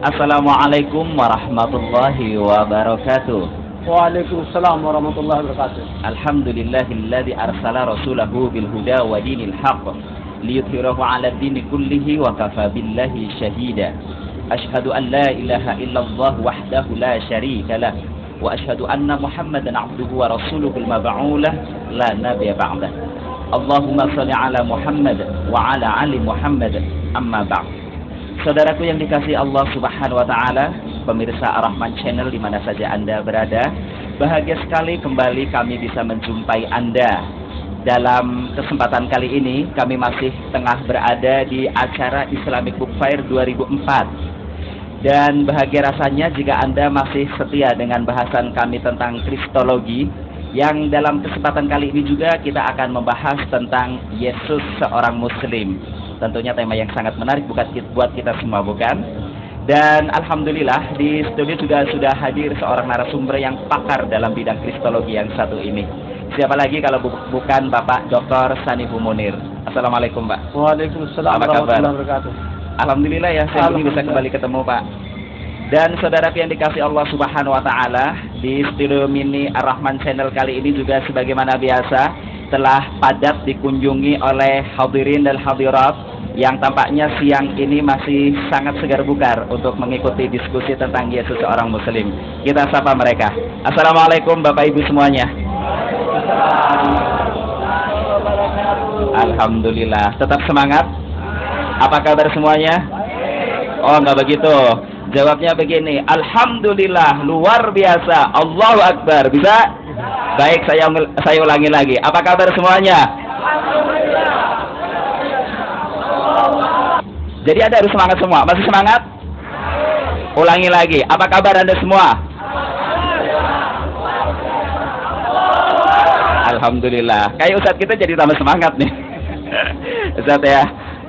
Assalamualaikum warahmatullahi wabarakatuh. Waalaikumsalam warahmatullahi wabarakatuh. Alhamdulillahilladzi arsala rasulahu bil huda wa dinil haqq liyudhhirahu 'ala ad-dini kullihi wa kafa billahi shahida. Asyhadu an la ilaha illallah wahdahu la syarika lah wa asyhadu anna Muhammadan 'abduhu wa rasuluhul mab'uulah la nabiyya ba'dah. Allahumma shalli 'ala Muhammad wa 'ala ali Muhammad. Amma ba'd. Saudaraku yang dikasihi Allah Subhanahu wa taala, pemirsa Ar-Rahman Channel di mana saja Anda berada, bahagia sekali kembali kami bisa menjumpai Anda. Dalam kesempatan kali ini kami masih tengah berada di acara Islamic Book Fair 2004. Dan bahagia rasanya jika Anda masih setia dengan bahasan kami tentang Kristologi, yang dalam kesempatan kali ini juga kita akan membahas tentang Yesus seorang Muslim. Tentunya tema yang sangat menarik buat kita semua, bukan? Dan alhamdulillah di studio juga sudah hadir seorang narasumber yang pakar dalam bidang kristologi yang satu ini. Siapa lagi kalau bukan Bapak Dr. Saniful Munir. Assalamualaikum, Pak. Waalaikumsalam warahmatullahi wabarakatuh. Alhamdulillah ya, saya ini bisa kembali ketemu, Pak. Dan saudara yang dikasih Allah Subhanahu wa taala, di studio mini Ar-Rahman Channel kali ini juga sebagaimana biasa telah padat dikunjungi oleh hadirin dan hadirat yang tampaknya siang ini masih sangat segar bugar untuk mengikuti diskusi tentang Yesus seorang Muslim. Kita sapa mereka. Assalamualaikum Bapak Ibu semuanya. Alhamdulillah. Tetap semangat. Apa kabar semuanya? Oh, enggak begitu. Jawabnya begini, alhamdulillah, luar biasa, Allahu Akbar. Bisa? Baik, saya ulangi lagi. Apa kabar semuanya? Jadi Anda harus semangat semua. Masih semangat? Ulangi lagi. Apa kabar Anda semua? Alhamdulillah. Kayak Ustadz kita jadi tambah semangat nih. Ustadz ya.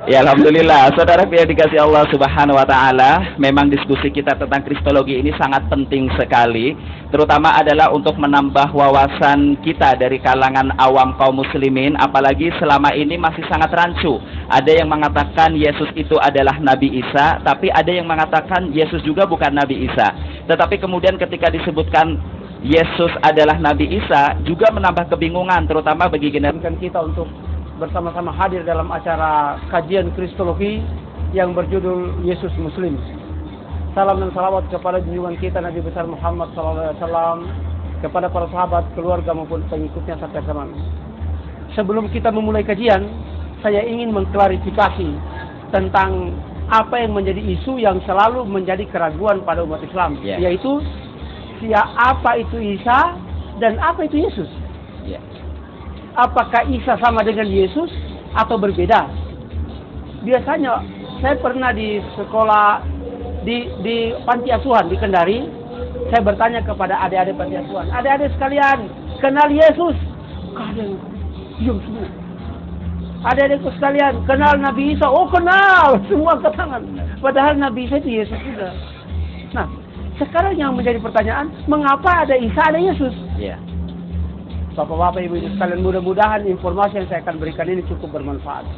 Ya alhamdulillah, saudara yang dikasih Allah Subhanahu wa taala, memang diskusi kita tentang kristologi ini sangat penting sekali, terutama adalah untuk menambah wawasan kita dari kalangan awam kaum muslimin, apalagi selama ini masih sangat rancu. Ada yang mengatakan Yesus itu adalah Nabi Isa, tapi ada yang mengatakan Yesus juga bukan Nabi Isa. Tetapi kemudian ketika disebutkan Yesus adalah Nabi Isa, juga menambah kebingungan, terutama bagi generasi kita untuk bersama-sama hadir dalam acara kajian kristologi yang berjudul Yesus Muslim. Salam dan salawat kepada junjungan kita Nabi besar Muhammad SAW, kepada para sahabat, keluarga maupun pengikutnya sampai zaman. Sebelum kita memulai kajian, saya ingin mengklarifikasi tentang apa yang menjadi isu yang selalu menjadi keraguan pada umat Islam, yaitu apa itu Isa dan apa itu Yesus. Apakah Isa sama dengan Yesus atau berbeda? Biasanya saya pernah di sekolah di panti asuhan di Kendari, saya bertanya kepada adik-adik panti asuhan, adik-adik sekalian, kenal Yesus? Kalian diam semua. Adik-adik sekalian, kenal Nabi Isa? Oh kenal, semua angkat tangan. Padahal Nabi Isa itu Yesus juga. Nah, sekarang yang menjadi pertanyaan, mengapa ada Isa ada Yesus? Bapak-bapak, ibu-ibu sekalian, mudah-mudahan informasi yang saya akan berikan ini cukup bermanfaat.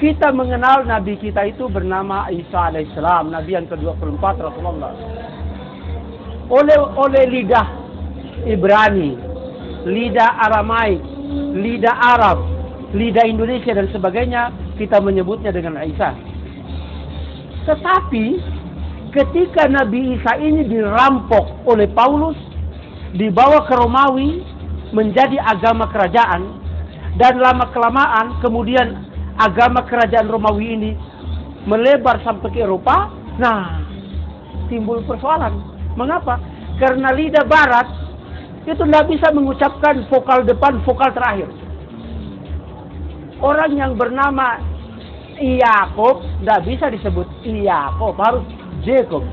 Kita mengenal Nabi kita itu bernama Isa alaihissalam, Nabi yang ke-24 Rasulullah. Oleh lidah Ibrani, lidah Aramaik, lidah Arab, lidah Indonesia dan sebagainya, kita menyebutnya dengan Isa. Tetapi ketika Nabi Isa ini dirampok oleh Paulus, dibawa ke Romawi menjadi agama kerajaan, dan lama-kelamaan kemudian agama kerajaan Romawi ini melebar sampai ke Eropa. Nah, timbul persoalan. Mengapa? Karena lidah barat itu tidak bisa mengucapkan vokal depan, vokal terakhir. Orang yang bernama Yakob tidak bisa disebut Yakob, harus Jacob.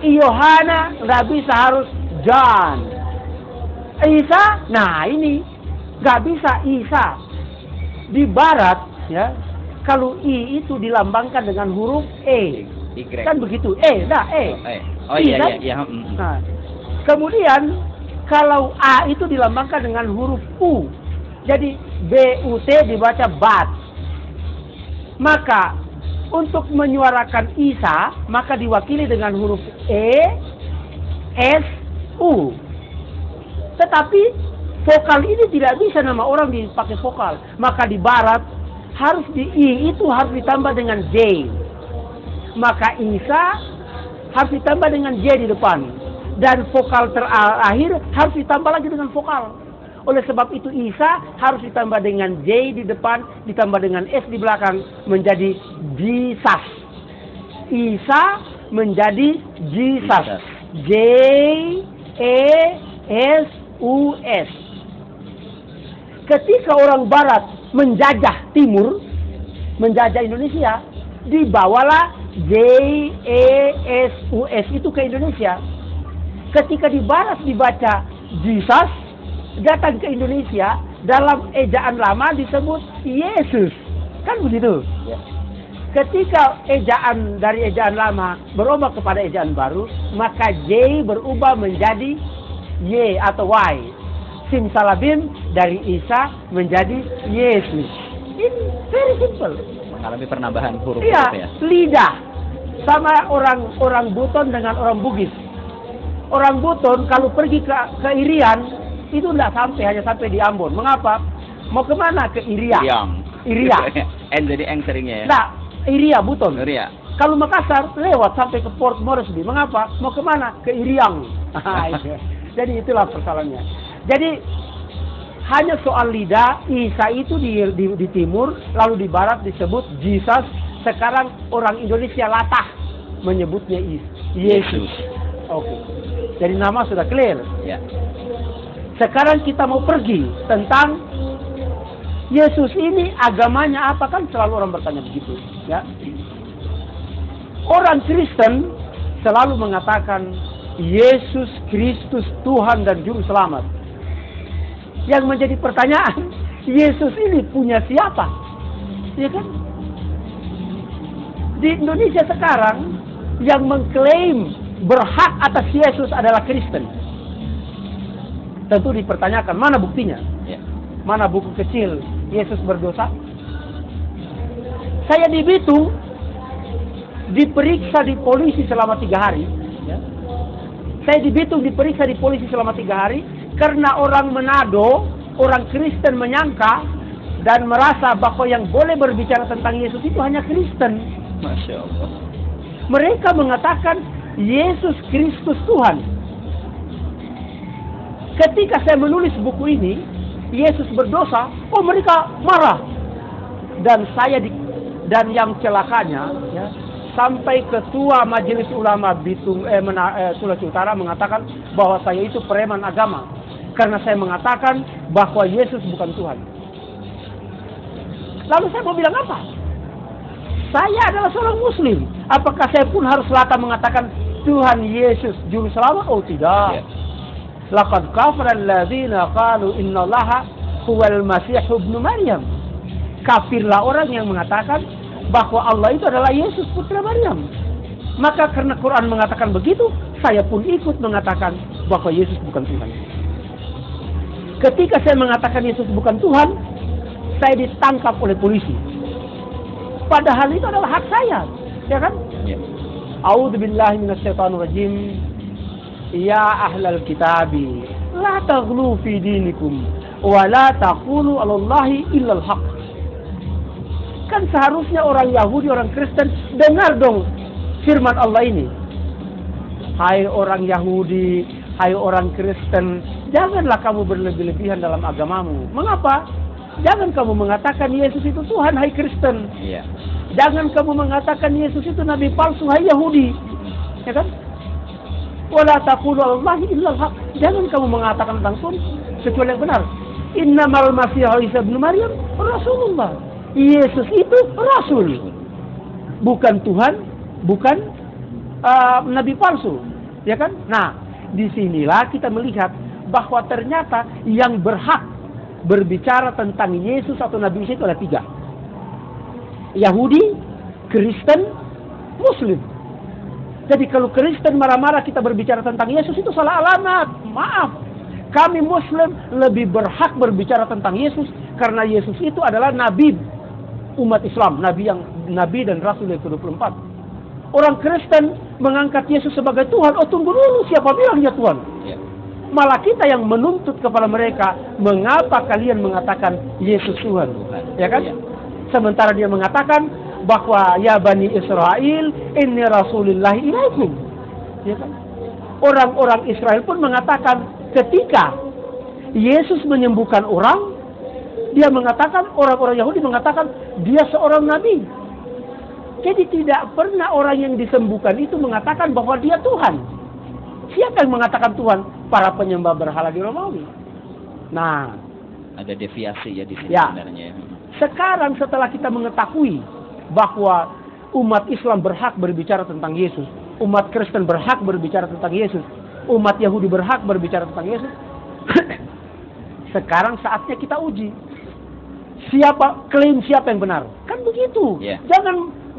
Yohana tidak bisa, harus John. Isa, nah ini nggak bisa Isa. Di barat ya, kalau I itu dilambangkan dengan huruf E, kan begitu, Oh iya. Nah, kemudian kalau A itu dilambangkan dengan huruf U, jadi BUT dibaca bat. Maka untuk menyuarakan Isa, maka diwakili dengan huruf E, S, U. Tetapi vokal ini tidak bisa nama orang dipakai vokal. Maka di barat harus di I itu harus ditambah dengan J. Maka Isa harus ditambah dengan J di depan. Dan vokal terakhir harus ditambah lagi dengan vokal. Oleh sebab itu Isa harus ditambah dengan J di depan, ditambah dengan S di belakang, menjadi Jesus. Isa menjadi Jesus. J, E, S, U, S. Ketika orang barat menjajah timur, menjajah Indonesia, dibawalah J, E, S, U, S itu ke Indonesia. Ketika di barat dibaca Jesus, datang ke Indonesia, dalam ejaan lama disebut Yesus. Kan begitu? Ya. Ketika ejaan dari ejaan lama berubah kepada ejaan baru, maka J berubah menjadi Y atau Y. Simsalabim dari Isa menjadi Yesus. Ini very simple. Mengalami penambahan huruf ya. Lidah. Sama orang Buton dengan orang Bugis. Orang Buton kalau pergi ke Irian, itu tidak sampai, hanya sampai di Ambon. Mengapa? Mau kemana? Ke Iria. Iria. N jadi N seringnya ya? Nah, Iria, Buton. Iria. Kalau Makassar, lewat sampai ke Port Moresby. Mengapa? Mau kemana? Ke Iriang. Jadi itulah persoalannya. Jadi, hanya soal lidah, Isa itu di timur, lalu di barat disebut Jesus. Sekarang orang Indonesia latah menyebutnya Yesus. Oke. Jadi nama sudah clear. Ya. Sekarang kita mau pergi tentang Yesus ini agamanya apa, kan selalu orang bertanya begitu, ya. Orang Kristen selalu mengatakan Yesus Kristus Tuhan dan Juru Selamat. Yang menjadi pertanyaan, Yesus ini punya siapa? Ya kan? Di Indonesia sekarang yang mengklaim berhak atas Yesus adalah Kristen. Tentu dipertanyakan, mana buktinya? Ya. Mana buku kecil Yesus berdosa? Saya di Bitung diperiksa di polisi selama 3 hari. Ya. Saya di Bitung diperiksa di polisi selama 3 hari karena orang Manado, orang Kristen menyangka dan merasa bahwa yang boleh berbicara tentang Yesus itu hanya Kristen. Masya Allah. Mereka mengatakan Yesus Kristus Tuhan. Ketika saya menulis buku ini, Yesus berdosa, oh mereka marah. Dan dan yang celakanya, ya, sampai ketua Majelis Ulama Bitung Sulawesi Utara mengatakan bahwa saya itu preman agama karena saya mengatakan bahwa Yesus bukan Tuhan. Lalu saya mau bilang apa? Saya adalah seorang Muslim. Apakah saya pun harus lata mengatakan Tuhan Yesus Juru Selamat? Oh tidak. Laqad kafara alladziina qalu innallaha huwal masih ibnu Maryam. Kafirlah orang yang mengatakan bahwa Allah itu adalah Yesus putra Maryam. Maka karena Quran mengatakan begitu, saya pun ikut mengatakan bahwa Yesus bukan Tuhan. Ketika saya mengatakan Yesus bukan Tuhan, saya ditangkap oleh polisi. Padahal itu adalah hak saya, ya kan? A'udzubillahi minasyaitonirrajim. Ya ahlal kitabi, la taghlu fi dinikum wa la taqulu 'alallahi illal haq. Kan seharusnya orang Yahudi, orang Kristen dengar dong firman Allah ini. Hai orang Yahudi, hai orang Kristen, janganlah kamu berlebih-lebihan dalam agamamu. Mengapa? Jangan kamu mengatakan Yesus itu Tuhan, hai Kristen. Iya. Jangan kamu mengatakan Yesus itu nabi palsu, hai Yahudi. Ya kan? Wala taqulu 'alallahi illal haq. Jangan kamu mengatakan tentang Tuhan kecuali yang benar. Innamal Masihu Isa ibnu Maryam Rasulullah. Yesus itu Rasul. Bukan Tuhan, bukan nabi palsu. Ya kan? Nah, disinilah kita melihat bahwa ternyata yang berhak berbicara tentang Yesus atau Nabi Isa itu ada 3. Yahudi, Kristen, Muslim. Jadi kalau Kristen marah-marah kita berbicara tentang Yesus itu salah alamat. Maaf. Kami Muslim lebih berhak berbicara tentang Yesus karena Yesus itu adalah nabi umat Islam, Nabi dan Rasul yang ke-24. Orang Kristen mengangkat Yesus sebagai Tuhan. Oh, tunggu dulu, siapa bilang dia Tuhan? Ya. Malah kita yang menuntut kepada mereka, mengapa kalian mengatakan Yesus Tuhan? Ya kan? Ya. Sementara dia mengatakan bahwa ya Bani Israel, inni Rasulullah ilaikum. Ya kan? Orang-orang Israel pun mengatakan ketika Yesus menyembuhkan orang, dia mengatakan, orang-orang Yahudi mengatakan dia seorang nabi. Jadi tidak pernah orang yang disembuhkan itu mengatakan bahwa dia Tuhan. Siapa yang mengatakan Tuhan? Para penyembah berhala di Romawi. Nah, ada deviasi ya di sini ya. sebenarnya. Sekarang setelah kita mengetahui bahwa umat Islam berhak berbicara tentang Yesus, umat Kristen berhak berbicara tentang Yesus, umat Yahudi berhak berbicara tentang Yesus, sekarang saatnya kita uji. Klaim siapa yang benar. Kan begitu. Yeah.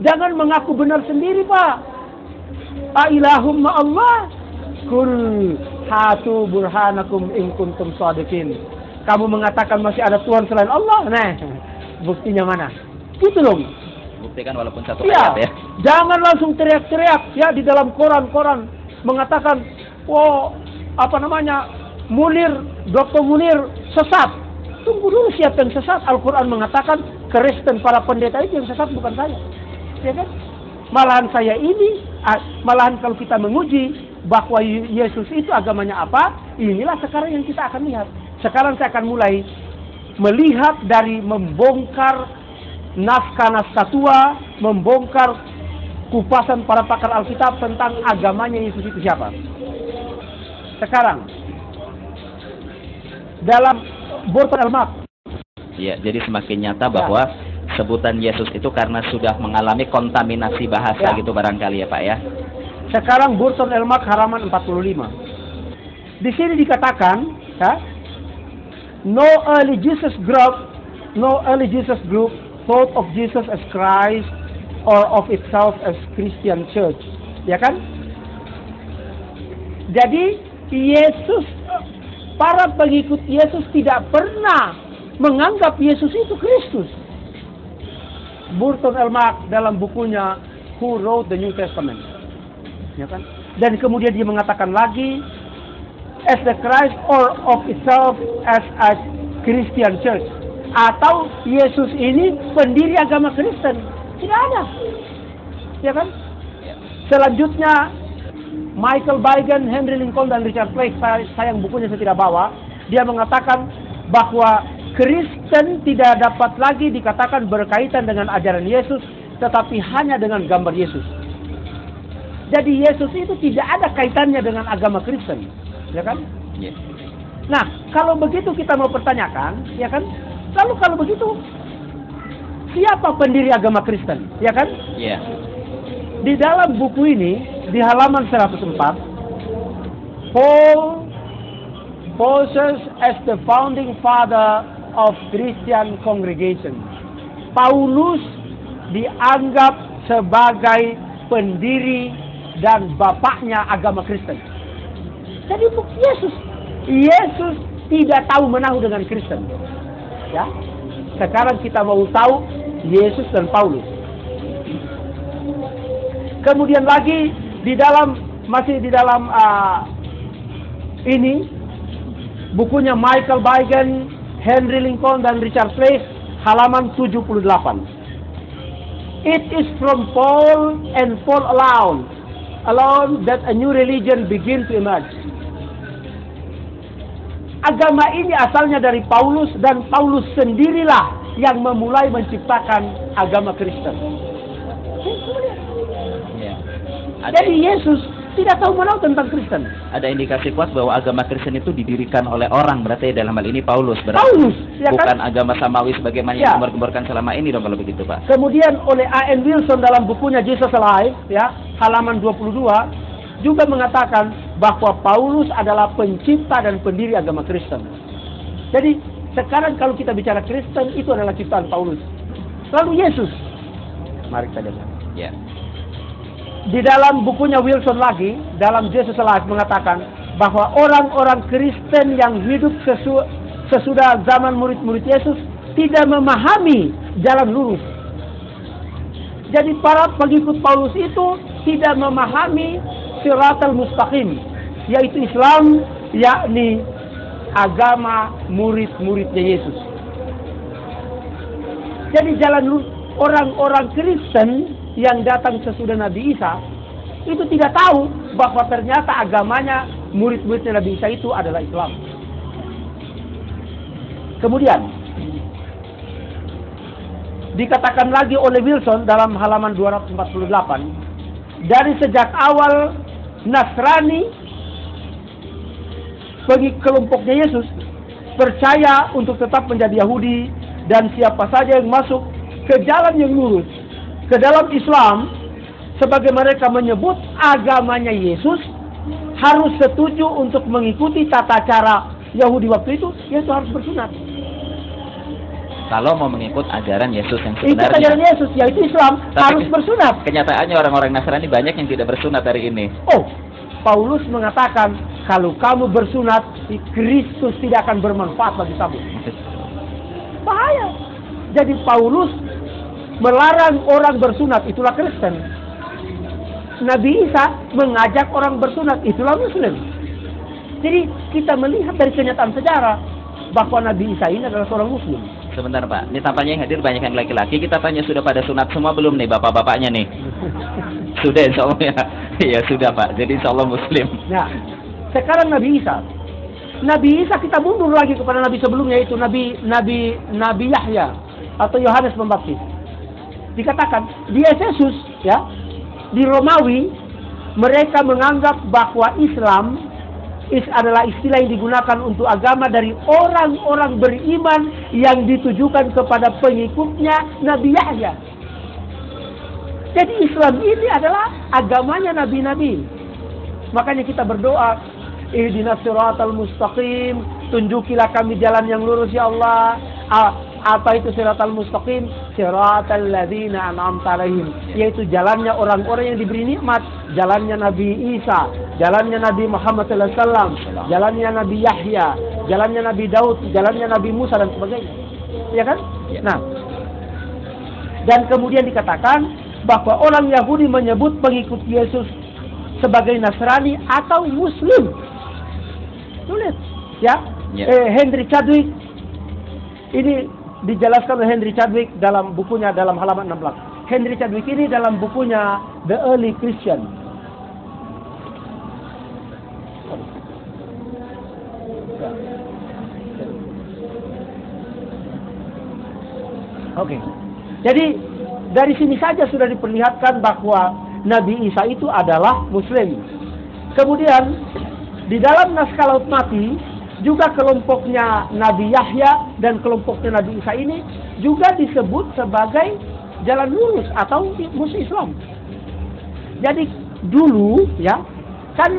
Jangan mengaku benar sendiri, Pak. Ailahumma Allah. Kul hatu burhanakum in kuntum shadiqin. Kamu mengatakan masih ada Tuhan selain Allah? Nah, buktinya mana? Gitu loh. Buktikan walaupun satu Ya, ayat ya. jangan langsung teriak-teriak ya di dalam koran-koran mengatakan, oh apa namanya, Dr. Munir sesat. Tunggu dulu siapa yang sesat. Al-Quran mengatakan Kristen para pendeta itu yang sesat, bukan saya. Ya kan? Malahan malahan kalau kita menguji bahwa Yesus itu agamanya apa, inilah sekarang yang kita akan lihat. Sekarang saya akan mulai melihat dari membongkar naskah-naskah tua, membongkar kupasan para pakar Alkitab tentang agamanya Yesus itu siapa. Sekarang dalam Burton Elmak. Ya, jadi semakin nyata bahwa sebutan Yesus itu karena sudah mengalami kontaminasi bahasa gitu barangkali ya Pak ya. Sekarang Burton Elmak halaman 45. Di sini dikatakan, ya, no early Jesus group thought of Jesus as Christ or of itself as Christian Church. Ya kan? Jadi para pengikut Yesus tidak pernah menganggap Yesus itu Kristus. Burton Elmak dalam bukunya Who Wrote the New Testament, ya kan? Dan kemudian dia mengatakan lagi, as the Christ or of itself as a Christian Church, atau Yesus ini pendiri agama Kristen. Tidak ada, ya kan? Selanjutnya Michael Beigen, Henry Lincoln, dan Richard Flake, sayang bukunya saya tidak bawa, dia mengatakan bahwa Kristen tidak dapat lagi dikatakan berkaitan dengan ajaran Yesus, tetapi hanya dengan gambar Yesus. Jadi Yesus itu tidak ada kaitannya dengan agama Kristen, ya kan? Yeah. Nah, kalau begitu kita mau pertanyakan, ya kan? Lalu kalau begitu, siapa pendiri agama Kristen, ya kan? Yeah. Di dalam buku ini, di halaman 104, Paul poses as the founding father of Christian congregation. Paulus dianggap sebagai pendiri dan bapaknya agama Kristen. Jadi Yesus tidak tahu menahu dengan Kristen. Ya. Sekarang kita mau tahu Yesus dan Paulus. Kemudian lagi masih di dalam ini bukunya Michael Beigen, Henry Lincoln, dan Richard Flake, halaman 78. It is from Paul and Paul alone that a new religion begin to emerge. Agama ini asalnya dari Paulus, dan Paulus sendirilah yang memulai menciptakan agama Kristen. Jadi Yesus tidak tahu menahu tentang Kristen. Ada indikasi kuat bahwa agama Kristen itu didirikan oleh orang, berarti dalam hal ini Paulus. Paulus, ya bukan kan? agama Samawi sebagaimana yang digembar-gemborkan selama ini dong kalau begitu Pak. Kemudian oleh A.N. Wilson dalam bukunya Jesus Alive, ya, halaman 22, juga mengatakan bahwa Paulus adalah pencipta dan pendiri agama Kristen. Jadi sekarang kalau kita bicara Kristen, itu adalah ciptaan Paulus. Lalu Yesus, mari kita lihat. Ya. Di dalam bukunya Wilson lagi, dalam Jesus Alive mengatakan bahwa orang-orang Kristen yang hidup sesudah zaman murid-murid Yesus tidak memahami jalan lurus Jadi para pengikut Paulus itu tidak memahami siratal mustaqim, yaitu Islam, yakni agama murid-muridnya Yesus. Jadi jalan orang-orang Kristen yang datang sesudah Nabi Isa itu tidak tahu bahwa ternyata agamanya murid-muridnya Nabi Isa itu adalah Islam. Kemudian dikatakan lagi oleh Wilson dalam halaman 248, dari sejak awal Nasrani bagi kelompoknya Yesus percaya untuk tetap menjadi Yahudi, dan siapa saja yang masuk ke jalan yang lurus, ke dalam Islam, sebagai mereka menyebut agamanya Yesus, harus setuju untuk mengikuti tata cara Yahudi waktu itu, yaitu harus bersunat. Kalau mau mengikut ajaran Yesus yang Ikut sebenarnya. ajaran Yesus, yaitu Islam, Tapi harus bersunat. Kenyataannya orang-orang Nasrani banyak yang tidak bersunat hari ini. Oh, Paulus mengatakan, kalau kamu bersunat, Kristus tidak akan bermanfaat bagi kamu. Bahaya. Jadi Paulus melarang orang bersunat, itulah Kristen. Nabi Isa mengajak orang bersunat, itulah Muslim. Jadi kita melihat dari kenyataan sejarah bahwa Nabi Isa ini adalah seorang Muslim. Sebentar Pak, ini tampaknya yang hadir banyak yang laki-laki. Kita tanya sudah pada sunat semua belum nih bapak-bapaknya nih? Sudah insya Allah ya. Ya sudah Pak, jadi insya Allah Muslim. Nah, sekarang Nabi Isa. Nabi Isa kita mundur lagi kepada Nabi sebelumnya, itu Nabi Yahya atau Yohanes Pembaptis. Dikatakan di Efesus, ya, di Romawi, mereka menganggap bahwa Islam adalah istilah yang digunakan untuk agama dari orang-orang beriman yang ditujukan kepada pengikutnya Nabi Yahya. Jadi Islam ini adalah agamanya nabi-nabi. Makanya kita berdoa, ihdinas siratal mustaqim, tunjukilah kami jalan yang lurus ya Allah. Apa itu siratal mustaqim? Siratal ladzina an'amta 'alaihim, yaitu jalannya orang-orang yang diberi nikmat, jalannya Nabi Isa, jalannya Nabi Muhammad sallallahu alaihi wasallam, jalannya Nabi Yahya, jalannya Nabi Daud, jalannya Nabi Musa dan sebagainya. Ya kan? Ya. Nah, dan kemudian dikatakan bahwa orang Yahudi menyebut pengikut Yesus sebagai Nasrani atau Muslim. Tulis, ya. Ya. Henry Chadwick, ini dijelaskan oleh Henry Chadwick dalam bukunya dalam halaman 16. Henry Chadwick ini dalam bukunya The Early Christian. Oke. Jadi dari sini saja sudah diperlihatkan bahwa Nabi Isa itu adalah Muslim. Kemudian di dalam naskah Laut Mati juga kelompoknya Nabi Yahya dan kelompoknya Nabi Isa ini juga disebut sebagai jalan lurus atau musuh Islam. Jadi dulu ya kan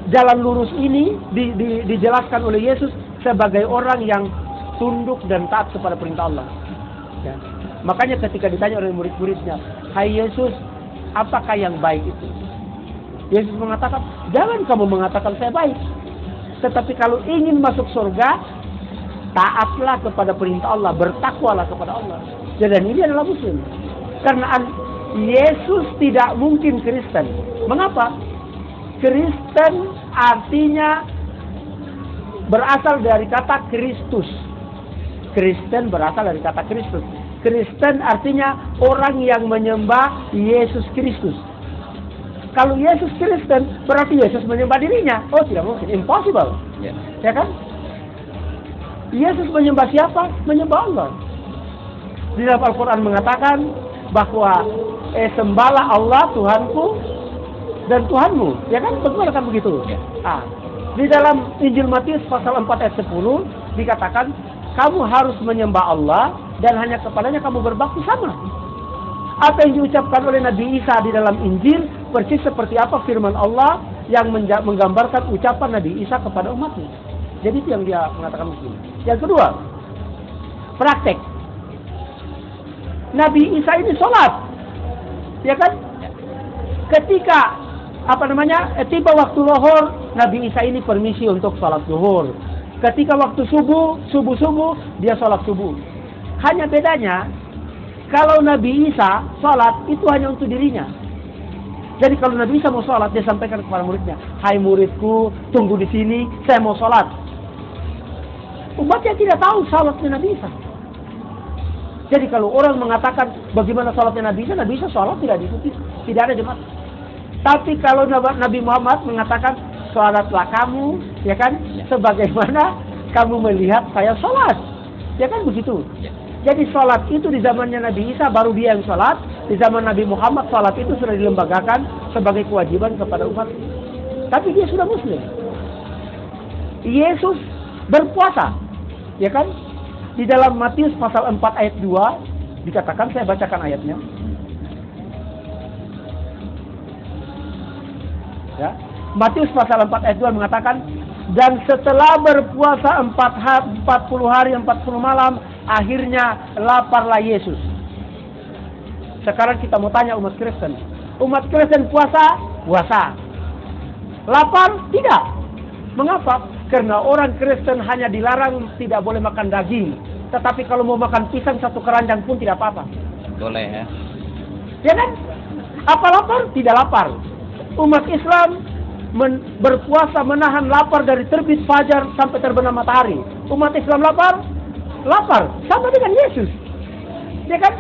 jalan lurus ini dijelaskan oleh Yesus sebagai orang yang tunduk dan taat kepada perintah Allah. Ya. Makanya ketika ditanya oleh murid-muridnya, "Hai Yesus, apakah yang baik itu?" Yesus mengatakan, "Jangan kamu mengatakan saya baik. Tetapi kalau ingin masuk surga, taatlah kepada perintah Allah, bertakwalah kepada Allah." Dan ini adalah Muslim. Karena Yesus tidak mungkin Kristen. Mengapa? Kristen artinya berasal dari kata Kristus. Kristen berasal dari kata Kristus. Kristen artinya orang yang menyembah Yesus Kristus. Kalau Yesus Kristen, berarti Yesus menyembah dirinya. Oh, tidak mungkin. Impossible. Ya. Ya kan? Yesus menyembah siapa? Menyembah Allah. Di dalam Al-Quran mengatakan bahwa sembahlah Allah Tuhanku dan Tuhanmu. Ya kan? Betul kan begitu? Ya. Di dalam Injil Matius pasal 4 ayat 10 dikatakan, kamu harus menyembah Allah dan hanya kepadanya kamu berbakti. Sama. Apa yang diucapkan oleh Nabi Isa di dalam Injil persis seperti apa firman Allah yang menggambarkan ucapan Nabi Isa kepada umatnya. Jadi itu yang dia mengatakan begini. Yang kedua, praktek. Nabi Isa ini sholat, ya kan? Ketika tiba waktu zuhur, Nabi Isa ini permisi untuk sholat zuhur. Ketika waktu subuh dia sholat subuh. Hanya bedanya, Kalau Nabi Isa sholat itu hanya untuk dirinya. Jadi kalau Nabi Isa mau sholat, dia sampaikan kepada muridnya, hai muridku, tunggu di sini, saya mau sholat. Umatnya tidak tahu sholatnya Nabi Isa. Jadi kalau orang mengatakan bagaimana sholatnya Nabi Isa sholat tidak diikuti, tidak ada jemaat. Tapi kalau Nabi Muhammad mengatakan sholatlah kamu, ya kan, sebagaimana kamu melihat saya sholat, ya kan begitu. Jadi sholat itu di zamannya Nabi Isa baru dia yang sholat. Di zaman Nabi Muhammad sholat itu sudah dilembagakan sebagai kewajiban kepada umat. Tapi dia sudah Muslim. Yesus berpuasa, ya kan? Di dalam Matius pasal 4 ayat 2 dikatakan, saya bacakan ayatnya. Ya. Matius pasal 4 ayat 2 mengatakan, dan setelah berpuasa 40 hari 40 malam, akhirnya laparlah Yesus. Sekarang kita mau tanya umat Kristen. Umat Kristen puasa? Puasa. Lapar? Tidak. Mengapa? Karena orang Kristen hanya dilarang tidak boleh makan daging. Tetapi kalau mau makan pisang satu keranjang pun tidak apa-apa. Boleh ya. Ya kan? Apa lapar? Tidak lapar. Umat Islam berpuasa menahan lapar dari terbit fajar sampai terbenam matahari. Umat Islam lapar? Lapar. Sama dengan Yesus. Ya kan?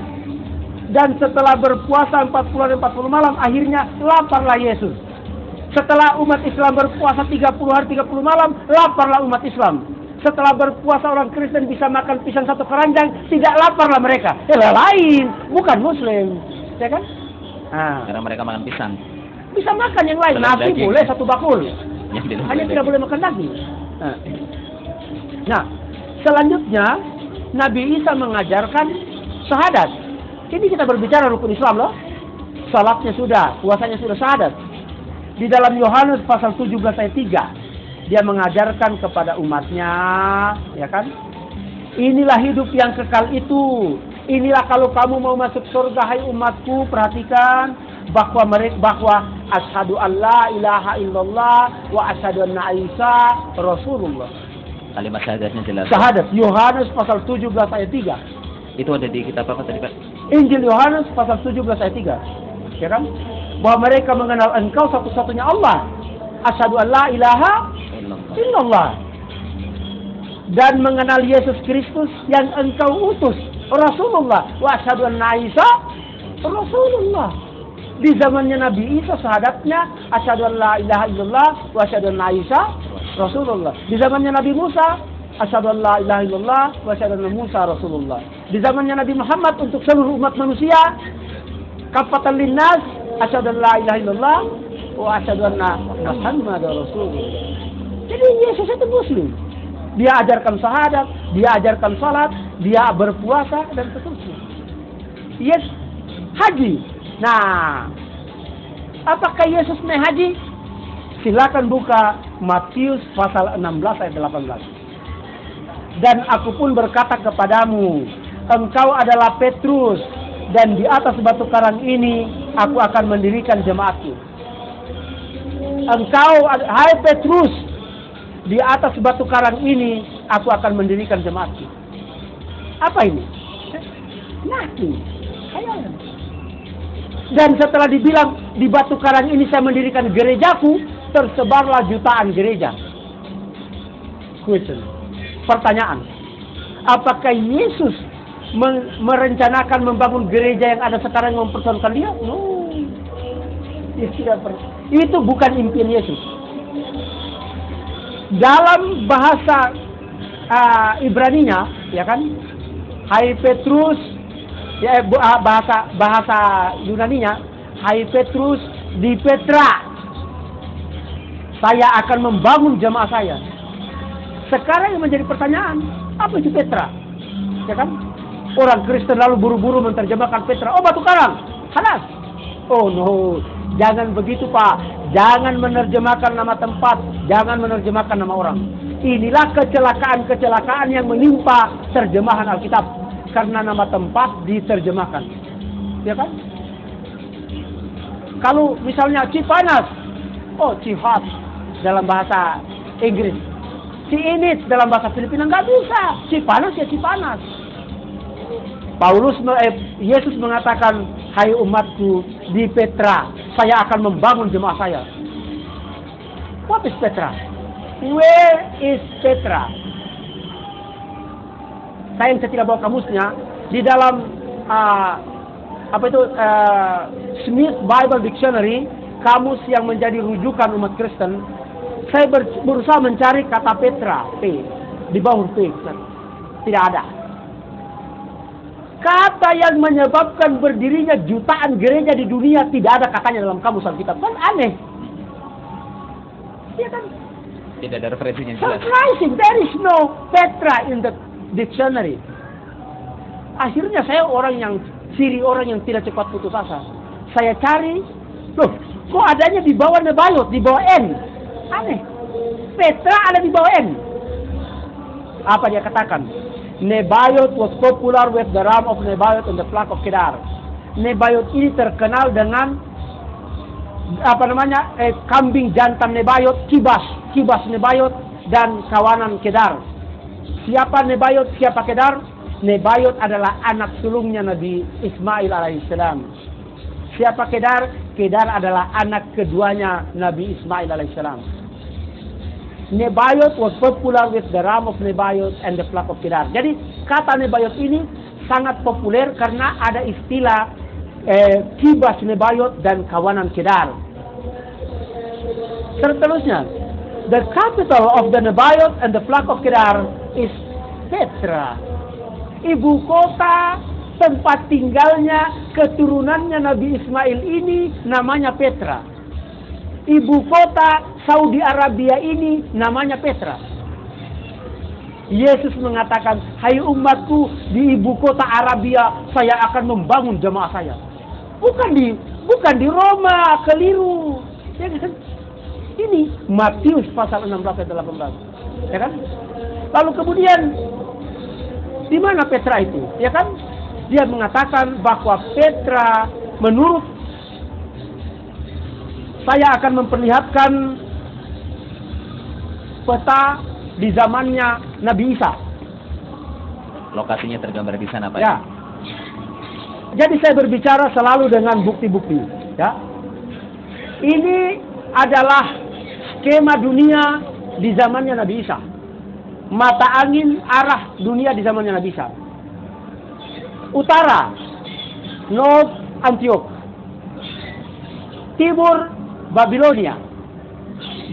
Dan setelah berpuasa 40 hari 40 malam, akhirnya laparlah Yesus. Setelah umat Islam berpuasa 30 hari 30 malam, laparlah umat Islam. Setelah berpuasa orang Kristen bisa makan pisang satu keranjang, tidak laparlah mereka. Lain, bukan Muslim. Ya kan? Karena mereka makan pisang. Bisa makan yang lain, nasi daging. Boleh satu bakul. Hanya tidak boleh makan daging. Nah, selanjutnya Nabi Isa mengajarkan syahadat. Ini kita berbicara rukun Islam loh. Salatnya sudah, puasanya sudah, syahadat. Di dalam Yohanes pasal 17 ayat 3, dia mengajarkan kepada umatnya, ya kan? Inilah hidup yang kekal itu. Inilah kalau kamu mau masuk surga, hai umatku, perhatikan bahwa asyhadu an la ilaha illallah wa asyhadu anna Isa Rasulullah. Kalimat syahadatnya jelas. Syahadat Yohanes pasal 17 ayat 3. Itu ada di kitab apa tadi, Pak? Injil Yohanes pasal 17 ayat 3. Ya kan? Bahwa mereka mengenal engkau satu-satunya Allah. Asyhadu an la ilaha illallah. Dan mengenal Yesus Kristus yang engkau utus, Rasulullah. Wa asyhadu anna Isa Rasulullah. Di zamannya Nabi Isa syahadatnya asyhadu an la ilaha illallah wa asyhadu anna Isa Rasulullah. Di zamannya Nabi Musa asyhadu an la ilaha illallah wa asyhadu anna Musa Rasulullah. Di zamannya Nabi Muhammad untuk seluruh umat manusia, kafatan linnas, asyhadu an la ilaha illallah wa asyhadu anna Muhammadar Rasulullah. Jadi Yesus itu Muslim. Dia ajarkan syahadat, dia ajarkan salat, dia berpuasa dan seterusnya. Yes, haji. Nah, apakah Yesus naik haji? Silakan buka Matius pasal 16 ayat 18. Dan aku pun berkata kepadamu, engkau adalah Petrus, dan di atas batu karang ini aku akan mendirikan jemaatku. Engkau, hai Petrus, di atas batu karang ini aku akan mendirikan jemaatku. Apa ini? Nabi. Khayalan. Dan setelah dibilang di batu karang ini saya mendirikan gerejaku, tersebarlah jutaan gereja. Question. Pertanyaan. Apakah Yesus merencanakan membangun gereja yang ada sekarang yang mempersoalkan dia? No. Dia tidak itu bukan impian Yesus. Dalam bahasa Ibraninya, ya kan? Hai Petrus, ya bahasa Yunaninya, hai Petrus di Petra, saya akan membangun jemaah saya. Sekarang yang menjadi pertanyaan, apa itu Petra? Ya kan? Orang Kristen lalu buru-buru menerjemahkan Petra. Oh, batu karang. Halas. Oh no, jangan begitu Pak. Jangan menerjemahkan nama tempat, jangan menerjemahkan nama orang. Inilah kecelakaan-kecelakaan yang menimpa terjemahan Alkitab. Karena nama tempat diterjemahkan. Ya kan? Kalau misalnya Cipanas, oh Cihas dalam bahasa Inggris. Ciinit dalam bahasa Filipina nggak bisa. Cipanas ya Cipanas. Yesus mengatakan, hai umatku di Petra, saya akan membangun jemaah saya. What is Petra? Where is Petra? Saya tidak bawa kamusnya. Di dalam Smith Bible Dictionary, kamus yang menjadi rujukan umat Kristen, saya berusaha mencari kata Petra, P, di bawah P, tidak ada. Kata yang menyebabkan berdirinya jutaan gereja di dunia tidak ada katanya dalam kamus Alkitab. Kan aneh. Ya kan? Tidak ada referensinya jelas. Surprising, there is no Petra in the dictionary. Akhirnya saya orang yang tidak cepat putus asa. Saya cari, loh, kok adanya di bawah Nebayot, di bawah N? Aneh. Petra ada di bawah N. Apa dia katakan? Nebayot was popular with the ram of Nebayot and the flock of Kedar. Nebayot ini terkenal dengan kambing jantan Nebayot, kibas Nebayot dan kawanan Kedar. Siapa Nebayot, siapa Kedar? Nebayot adalah anak sulungnya Nabi Ismail alaihissalam. Siapa Kedar? Kedar adalah anak keduanya Nabi Ismail alaihissalam. Nebayot was popular with the ram of Nebayot and the flock of Kedar. Jadi kata Nebayot ini sangat populer karena ada istilah kibas Nebayot dan kawanan Kedar. Seterusnya, the capital of the Nebayot and the flock of Kedar is Petra. Ibu kota tempat tinggalnya keturunannya Nabi Ismail ini namanya Petra. Ibu kota Saudi Arabia ini namanya Petra. Yesus mengatakan, hai umatku, di ibu kota Arabia saya akan membangun jemaah saya. Bukan di Roma, keliru. Ya kan? Ini Matius pasal 16 ayat 18. Ya kan? Lalu kemudian di mana Petra itu? Ya kan? Dia mengatakan bahwa Petra menurut saya akan memperlihatkan peta di zamannya Nabi Isa. Lokasinya tergambar di sana, Pak. Ya. Jadi saya berbicara selalu dengan bukti-bukti. Ya. Ini adalah skema dunia di zamannya Nabi Isa. Mata angin arah dunia di zamannya Nabi Isa. Utara, North Antioch. Timur, Babilonia.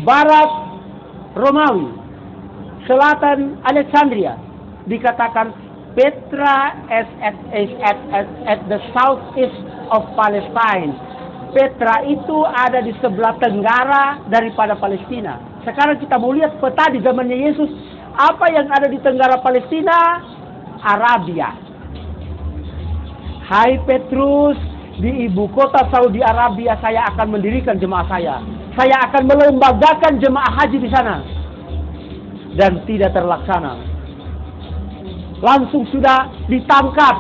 Barat, Romawi. Selatan, Alexandria. Dikatakan Petra is at the southeast of Palestine. Petra itu ada di sebelah tenggara daripada Palestina. Sekarang kita mau lihat peta di zamannya Yesus. Apa yang ada di tenggara Palestina? Arabia. Hai Petrus, di ibu kota Saudi Arabia saya akan mendirikan jemaah saya. Saya akan melembagakan jemaah haji di sana. Dan tidak terlaksana. Langsung sudah ditangkap.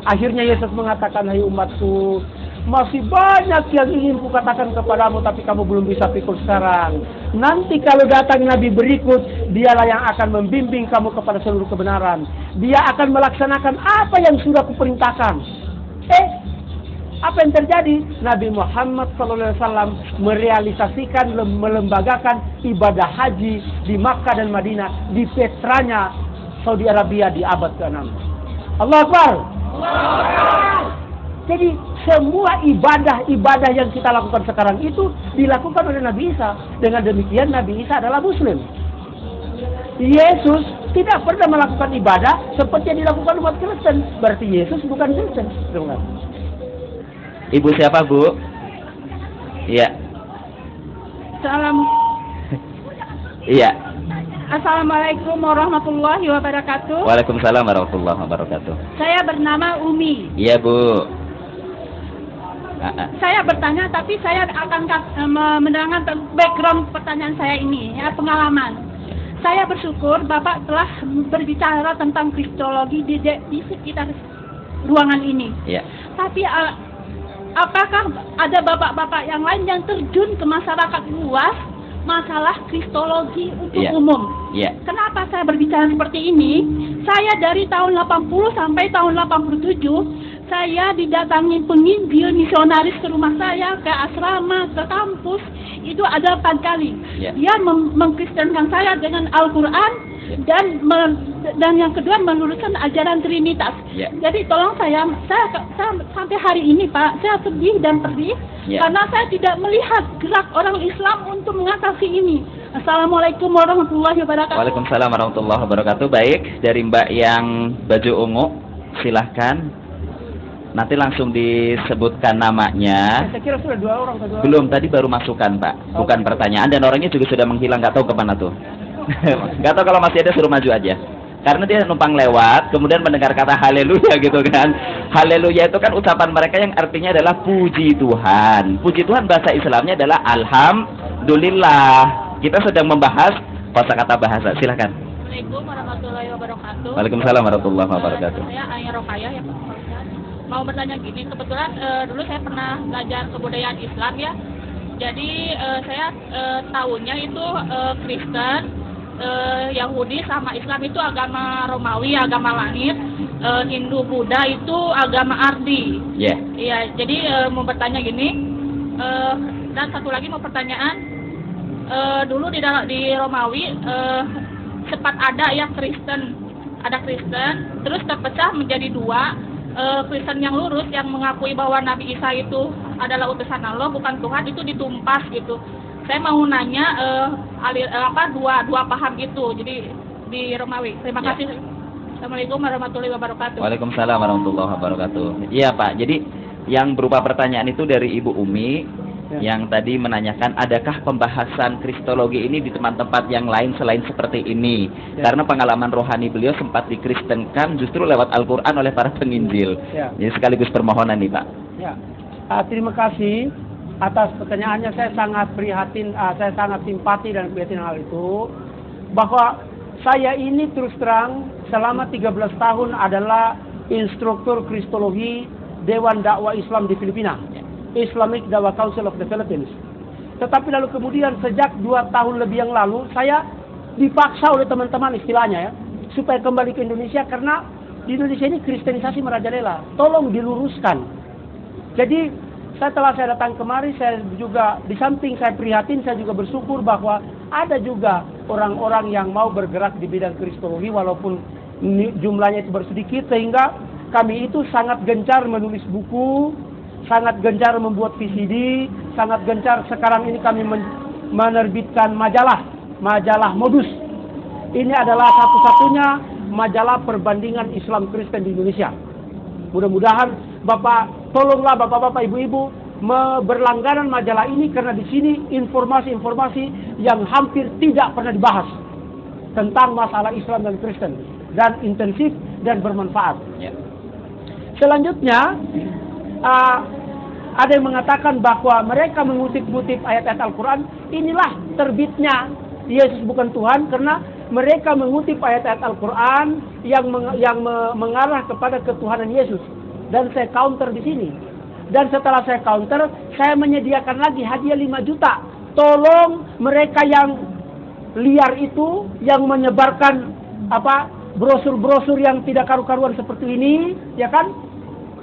Akhirnya Yesus mengatakan, hai umatku, masih banyak yang ingin kukatakan kepadamu, tapi kamu belum bisa pikul sekarang. Nanti kalau datang Nabi berikut, dialah yang akan membimbing kamu kepada seluruh kebenaran. Dia akan melaksanakan apa yang sudah kuperintahkan. Apa yang terjadi? Nabi Muhammad SAW merealisasikan, melembagakan ibadah haji di Makkah dan Madinah, di Petranya Saudi Arabia di abad ke-6. Allahu Akbar. Jadi semua ibadah yang kita lakukan sekarang itu dilakukan oleh Nabi Isa. Dengan demikian Nabi Isa adalah Muslim. Yesus tidak pernah melakukan ibadah seperti yang dilakukan umat Kristen. Berarti Yesus bukan Kristen. Ibu siapa, Bu? Iya. Iya. Assalamualaikum warahmatullahi wabarakatuh. Waalaikumsalam warahmatullahi wabarakatuh. Saya bernama Umi. Iya, Bu. Saya bertanya, tapi saya akan menerangkan background pertanyaan saya ini, ya, pengalaman. Saya bersyukur Bapak telah berbicara tentang kristologi di sekitar ruangan ini. Iya. Tapi apakah ada bapak-bapak yang lain yang terjun ke masyarakat luas masalah kristologi untuk umum? Iya. Kenapa saya berbicara seperti ini? Saya dari tahun 80 sampai tahun 87, saya didatangi penginjil misionaris ke rumah saya, ke asrama, ke kampus. Itu ada 4 kali. Dia mengkristenkan saya dengan Al-Quran dan yang kedua meluruskan ajaran Trinitas. Jadi tolong saya sampai hari ini Pak, saya sedih dan pedih karena saya tidak melihat gerak orang Islam untuk mengatasi ini. Assalamualaikum warahmatullahi wabarakatuh. Waalaikumsalam warahmatullahi wabarakatuh. Baik, dari Mbak yang baju ungu, silahkan. Nanti langsung disebutkan namanya. Saya kira sudah 2 orang. Belum, tadi baru masukan Pak, bukan pertanyaan, dan orangnya juga sudah menghilang, nggak tahu kemana tuh. Nggak tahu, kalau masih ada suruh maju aja. Karena dia numpang lewat, kemudian mendengar kata haleluya gitu kan. Haleluya itu kan ucapan mereka yang artinya adalah puji Tuhan. Puji Tuhan bahasa Islamnya adalah alhamdulillah. Kita sedang membahas kosakata bahasa. Silakan. Assalamualaikum warahmatullahi wabarakatuh. Waalaikumsalam warahmatullahi wabarakatuh. Saya Aya Rokayah ya Pak. Mau bertanya gini, kebetulan dulu saya pernah belajar kebudayaan Islam ya. Jadi saya tahunya itu Kristen, Yahudi sama Islam itu agama Romawi, agama langit, Hindu, Buddha itu agama ardi. Iya, jadi mau bertanya gini, dan satu lagi mau pertanyaan, dulu di Romawi sempat ada ya Kristen, terus terpecah menjadi 2. Kristen yang lurus yang mengakui bahwa Nabi Isa itu adalah utusan Allah bukan Tuhan itu ditumpas gitu. Saya mau nanya dua paham itu jadi di Romawi. Terima kasih. Assalamualaikum warahmatullahi wabarakatuh. Waalaikumsalam warahmatullahi wabarakatuh. Iya Pak, jadi yang berupa pertanyaan itu dari Ibu Umi yang tadi menanyakan adakah pembahasan kristologi ini di tempat-tempat yang lain selain seperti ini. Karena pengalaman rohani beliau sempat dikristenkan justru lewat Al-Quran oleh para penginjil. Jadi sekaligus permohonan nih Pak. Terima kasih atas pertanyaannya. Saya sangat prihatin, saya sangat simpati dan prihatin hal itu. Bahwa saya ini terus terang selama 13 tahun adalah instruktur kristologi Dewan Dakwah Islam di Filipina, Islamic Dakwah Council of the Philippines. Tetapi lalu kemudian sejak 2 tahun lebih yang lalu saya dipaksa oleh teman-teman istilahnya ya supaya kembali ke Indonesia karena di Indonesia ini kristenisasi merajalela. Tolong diluruskan. Jadi setelah saya datang kemari, saya juga di samping saya prihatin, saya juga bersyukur bahwa ada juga orang-orang yang mau bergerak di bidang kristologi walaupun jumlahnya itu bersedikit, sehingga kami itu sangat gencar menulis buku, sangat gencar membuat VCD, sangat gencar sekarang ini kami menerbitkan majalah Modus. Ini adalah satu-satunya majalah perbandingan Islam Kristen di Indonesia. Mudah-mudahan tolonglah Bapak-bapak, Ibu-ibu berlangganan majalah ini karena di sini informasi-informasi yang hampir tidak pernah dibahas tentang masalah Islam dan Kristen dan intensif dan bermanfaat. Selanjutnya ada yang mengatakan bahwa mereka mengutip-ngutip ayat-ayat Al-Quran. Inilah terbitnya Yesus bukan Tuhan karena mereka mengutip ayat-ayat Al-Quran yang mengarah kepada ketuhanan Yesus. Dan saya counter di sini. Dan setelah saya counter, saya menyediakan lagi hadiah 5 juta. Tolong mereka yang liar itu, yang menyebarkan brosur-brosur yang tidak karu-karuan seperti ini, ya kan?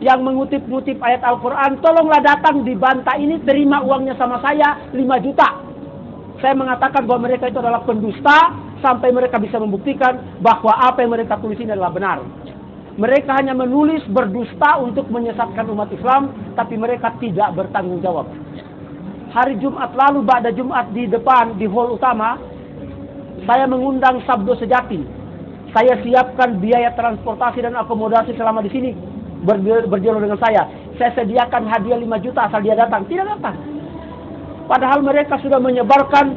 Yang mengutip-ngutip ayat Al-Quran, tolonglah datang di Banta ini, terima uangnya sama saya 5 juta. Saya mengatakan bahwa mereka itu adalah pendusta sampai mereka bisa membuktikan bahwa apa yang mereka tulis ini adalah benar. Mereka hanya menulis berdusta untuk menyesatkan umat Islam, tapi mereka tidak bertanggung jawab. Hari Jumat lalu, pada Jumat di depan, di hall utama, saya mengundang Sabdo Sejati. Saya siapkan biaya transportasi dan akomodasi selama di sini berdialog dengan saya. Saya sediakan hadiah 5 juta asal dia datang. Tidak datang. Padahal mereka sudah menyebarkan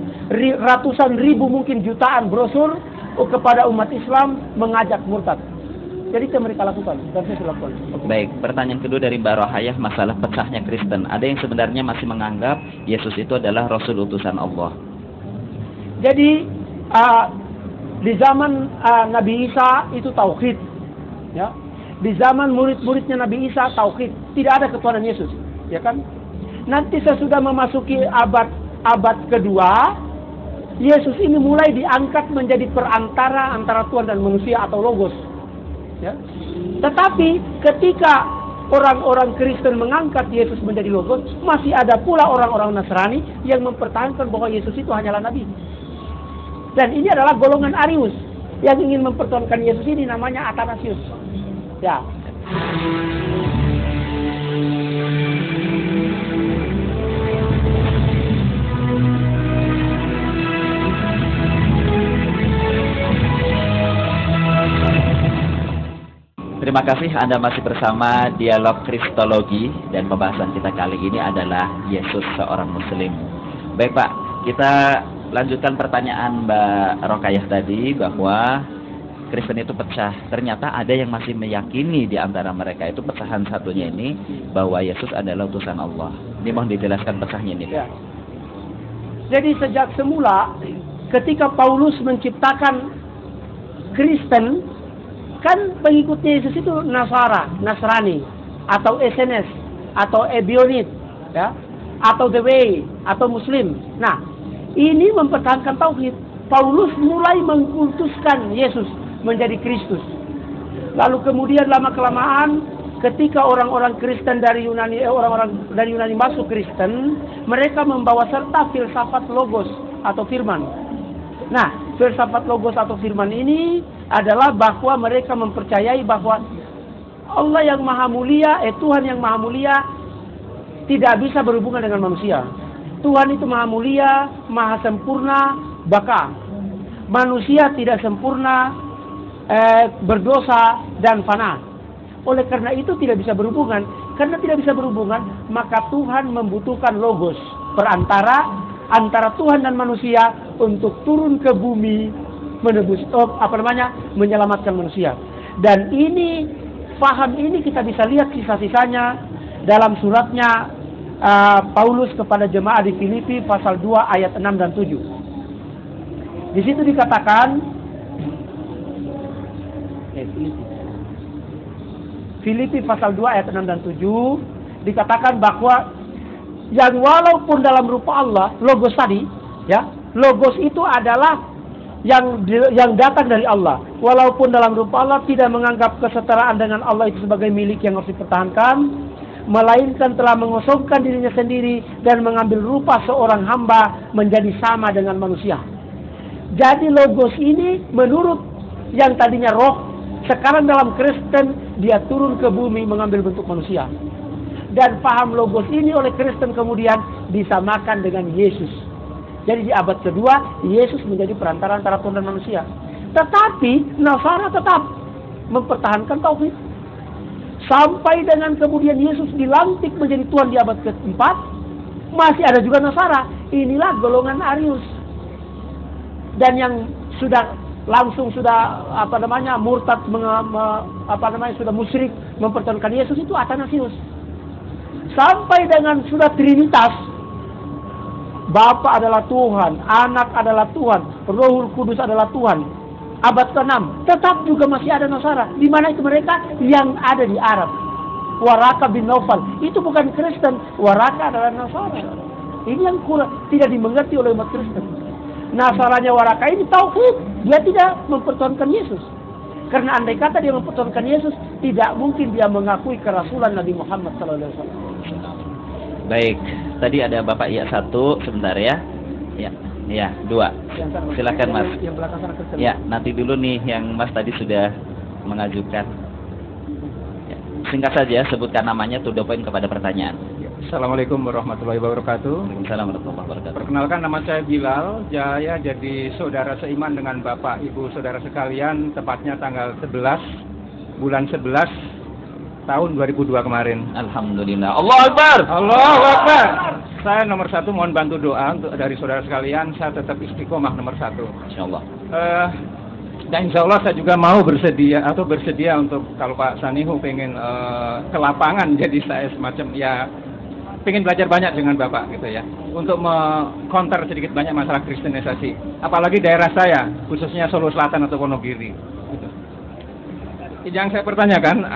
ratusan ribu, mungkin jutaan brosur kepada umat Islam mengajak murtad. Jadi itu mereka lakukan dan saya lakukan. Baik, pertanyaan kedua dari Mbak Rohayah masalah pecahnya Kristen. Ada yang sebenarnya masih menganggap Yesus itu adalah Rasul utusan Allah. Jadi di zaman Nabi Isa itu tauhid, ya. Di zaman murid-muridnya Nabi Isa tauhid, tidak ada ketuhanan Yesus, ya kan? Nanti sesudah memasuki abad kedua, Yesus ini mulai diangkat menjadi perantara antara Tuhan dan manusia atau Logos. Ya. Tetapi ketika orang-orang Kristen mengangkat Yesus menjadi Logos, masih ada pula orang-orang Nasrani yang mempertahankan bahwa Yesus itu hanyalah Nabi. Dan ini adalah golongan Arius yang ingin mempertahankan Yesus ini, namanya Athanasius. Ya. Terima kasih Anda masih bersama Dialog Kristologi, dan pembahasan kita kali ini adalah Yesus seorang Muslim. Baik Pak, kita lanjutkan pertanyaan Mbak Rokayah tadi bahwa Kristen itu pecah. Ternyata ada yang masih meyakini di antara mereka itu pecahan satunya ini bahwa Yesus adalah utusan Allah. Ini mohon dijelaskan pecahnya ini. Ya. Jadi sejak semula ketika Paulus menciptakan Kristen, kan pengikutnya Yesus itu Nasrani, atau SNS, atau Ebionit, ya, atau The Way, atau Muslim. Nah, ini mempertahankan tauhid. Paulus mulai mengkultuskan Yesus menjadi Kristus. Lalu kemudian lama-kelamaan, ketika orang-orang Kristen dari Yunani, orang-orang dari Yunani masuk Kristen, mereka membawa serta filsafat logos atau firman. Nah, filsafat logos atau firman ini adalah bahwa mereka mempercayai bahwa Allah yang maha mulia, Tuhan yang maha mulia tidak bisa berhubungan dengan manusia. Tuhan itu maha mulia, maha sempurna, baka. Manusia tidak sempurna, berdosa dan fana. Oleh karena itu tidak bisa berhubungan. Karena tidak bisa berhubungan, maka Tuhan membutuhkan logos perantara antara Tuhan dan manusia untuk turun ke bumi menebus, menyelamatkan manusia. Dan ini, paham ini kita bisa lihat sisa-sisanya dalam suratnya Paulus kepada jemaat di Filipi pasal 2 ayat 6 dan 7. Di situ dikatakan Filipi pasal 2 ayat 6 dan 7 dikatakan bahwa yang walaupun dalam rupa Allah, logos tadi, ya, logos itu adalah yang datang dari Allah. Walaupun dalam rupa Allah, tidak menganggap kesetaraan dengan Allah itu sebagai milik yang harus dipertahankan, melainkan telah mengosongkan dirinya sendiri dan mengambil rupa seorang hamba menjadi sama dengan manusia. Jadi logos ini menurut yang tadinya roh, sekarang dalam Kristen dia turun ke bumi mengambil bentuk manusia. Dan paham logos ini oleh Kristen kemudian disamakan dengan Yesus. Jadi di abad kedua, Yesus menjadi perantara antara Tuhan dan manusia. Tetapi Nasara tetap mempertahankan tauhid. Sampai dengan kemudian Yesus dilantik menjadi Tuhan di abad keempat, masih ada juga Nasara. Inilah golongan Arius. Dan yang sudah murtad, sudah musyrik mempertahankan Yesus itu Athanasius. Sampai dengan sudah Trinitas, Bapa adalah Tuhan, Anak adalah Tuhan, Rohul Kudus adalah Tuhan. Abad ke-6 tetap juga masih ada Nasara. Di mana itu mereka? Yang ada di Arab. Waraka bin Naufal itu bukan Kristen, Waraka adalah Nasara. Ini yang tidak dimengerti oleh umat Kristen. Nasaranya Waraka ini tauhid, dia tidak mempertahankan Yesus. Karena andai kata dia mempertahankan Yesus, tidak mungkin dia mengakui kerasulan Nabi Muhammad SAW. Baik, tadi ada Bapak Iya 1, sebentar ya. Ya, 2. Silakan Mas. Ya, nanti dulu nih yang Mas tadi sudah mengajukan. Ya, singkat saja, sebutkan namanya, to the point kepada pertanyaan. Assalamualaikum warahmatullahi wabarakatuh. Waalaikumsalam warahmatullahi wabarakatuh. Perkenalkan, nama saya Bilal. Saya jadi saudara seiman dengan Bapak Ibu saudara sekalian, tepatnya tanggal 11 bulan 11 tahun 2002 kemarin. Alhamdulillah. Allahu Akbar. Allahu Akbar. Saya nomor 1 mohon bantu doa untuk dari saudara sekalian. Saya tetap istiqomah nomor 1. Insyaallah. Dan insya Allah saya juga mau bersedia untuk kalau Pak Sanihu pengen ke lapangan, jadi saya semacam pengen belajar banyak dengan Bapak gitu ya, untuk mengcounter sedikit banyak masalah kristenisasi, apalagi daerah saya khususnya Solo Selatan atau Wonogiri gitu. Yang saya pertanyakan,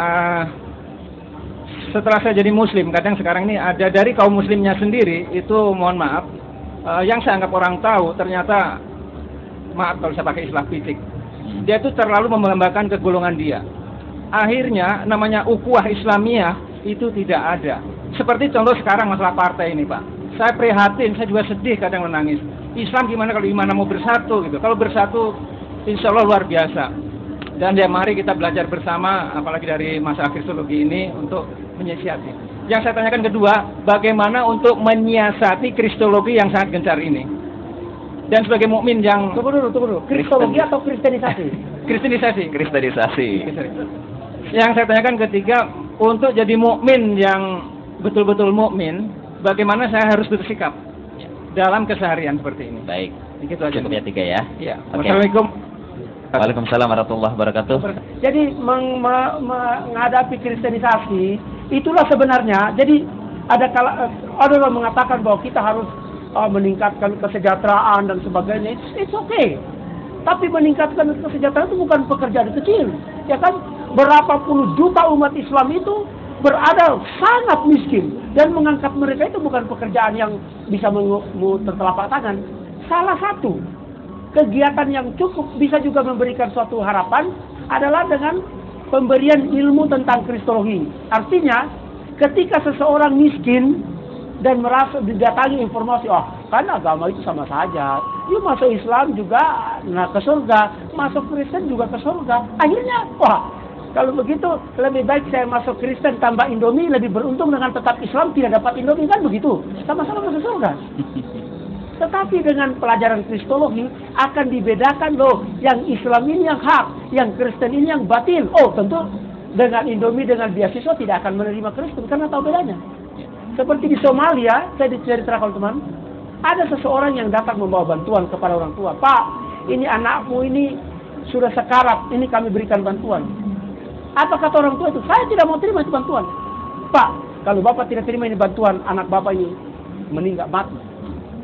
setelah saya jadi muslim, kadang sekarang ini ada dari kaum muslimnya sendiri itu, mohon maaf, yang saya anggap orang tahu, ternyata maaf kalau saya pakai istilah fisik, dia itu terlalu membanggakan kegolongan dia. akhirnya namanya ukhuwah Islamiyah itu tidak ada. Seperti contoh sekarang masalah partai ini, Pak. Saya prihatin, saya juga sedih, kadang menangis. Islam gimana kalau iman mau bersatu gitu. Kalau bersatu insya Allah luar biasa. Dan ya mari kita belajar bersama, apalagi dari masalah kristologi ini untuk menyiasati. Yang saya tanyakan kedua, bagaimana untuk menyiasati kristologi yang sangat gencar ini? Dan sebagai mukmin yang Tunggu dulu. Kristologi atau kristenisasi? Kristenisasi. Yang saya tanyakan ketiga, untuk jadi mukmin yang betul-betul mukmin, bagaimana saya harus bersikap dalam keseharian seperti ini? Baik. Begitu aja. Cukup ya 3 ya. Iya. Oke. Wassalamualaikum. Waalaikumsalam warahmatullahi wabarakatuh. Jadi menghadapi kristenisasi itulah sebenarnya. Jadi ada orang mengatakan bahwa kita harus meningkatkan kesejahteraan dan sebagainya. It's okay. Tapi meningkatkan kesejahteraan itu bukan pekerjaan kecil. Ya kan, berapa puluh juta umat Islam itu berada sangat miskin, dan mengangkat mereka itu bukan pekerjaan yang bisa memutar telapak tangan. Salah satu kegiatan yang cukup bisa juga memberikan suatu harapan adalah dengan pemberian ilmu tentang kristologi. Artinya, ketika seseorang miskin dan merasa didatangi informasi, kan agama itu sama saja, masuk Islam juga ke surga, masuk Kristen juga ke surga. Akhirnya, kalau begitu lebih baik saya masuk Kristen tambah Indomie, lebih beruntung dengan tetap Islam tidak dapat Indomie, kan begitu? Sama-sama masuk surga. Tetapi dengan pelajaran kristologi akan dibedakan loh, yang Islam ini yang hak, yang Kristen ini yang batil. Tentu dengan Indomie, dengan beasiswa tidak akan menerima Kristen karena tahu bedanya. Seperti di Somalia, saya diceritakan teman, ada seseorang yang datang membawa bantuan kepada orang tua. Pak, ini anakmu ini sudah sekarat, ini kami berikan bantuan. Apa kata orang tua itu? Saya tidak mau terima itu bantuan. Pak, kalau bapak tidak terima ini bantuan, anak bapak ini meninggal mati.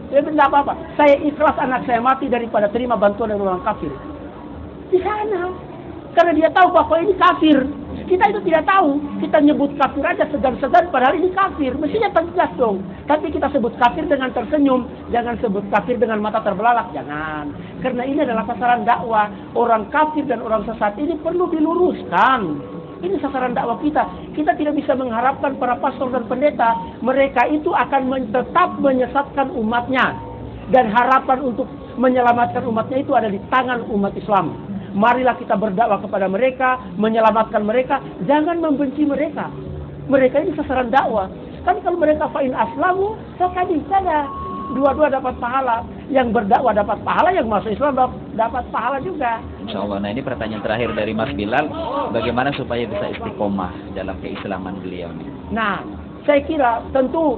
Dia tidak apa-apa. Saya ikhlas anak saya mati daripada terima bantuan dari orang kafir. Di sana, karena dia tahu bahwa ini kafir. Kita itu tidak tahu. Kita nyebut kafir aja segan-segan, padahal ini kafir. Mestinya tegas dong. Tapi kita sebut kafir dengan tersenyum. Jangan sebut kafir dengan mata terbelalak. Jangan. Karena ini adalah sasaran dakwah. Orang kafir dan orang sesat ini perlu diluruskan. Ini sasaran dakwah kita. Kita tidak bisa mengharapkan para pastor dan pendeta. Mereka itu akan tetap menyesatkan umatnya. Dan harapan untuk menyelamatkan umatnya itu ada di tangan umat Islam. Marilah kita berdakwah kepada mereka, menyelamatkan mereka, jangan membenci mereka. Mereka ini sasaran dakwah. Kan kalau mereka fa'in aslamu, sekali saja. Dua-dua dapat pahala. Yang berdakwah dapat pahala, yang masuk Islam dapat pahala juga. Insya Allah. Nah, ini pertanyaan terakhir dari Mas Bilal. Bagaimana supaya bisa istiqomah dalam keislaman beliau ini? Nah, saya kira tentu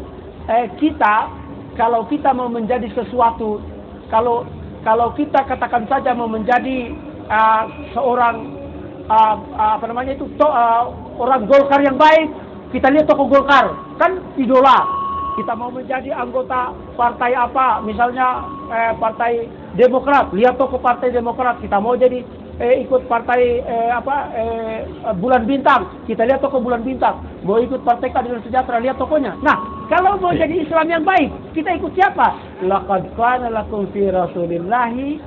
kita, kalau kita mau menjadi sesuatu, kalau kita katakan saja mau menjadi seorang orang Golkar yang baik, kita lihat tokoh Golkar kan idola. Kita mau menjadi anggota partai apa, misalnya partai Demokrat, lihat tokoh partai Demokrat. Kita mau jadi ikut partai Bulan Bintang, kita lihat tokoh Bulan Bintang. Mau ikut partai Keadilan Sejahtera, lihat tokohnya. Nah, kalau mau jadi Islam yang baik, kita ikut siapa? Laqad kana lakum fi Rasulillahi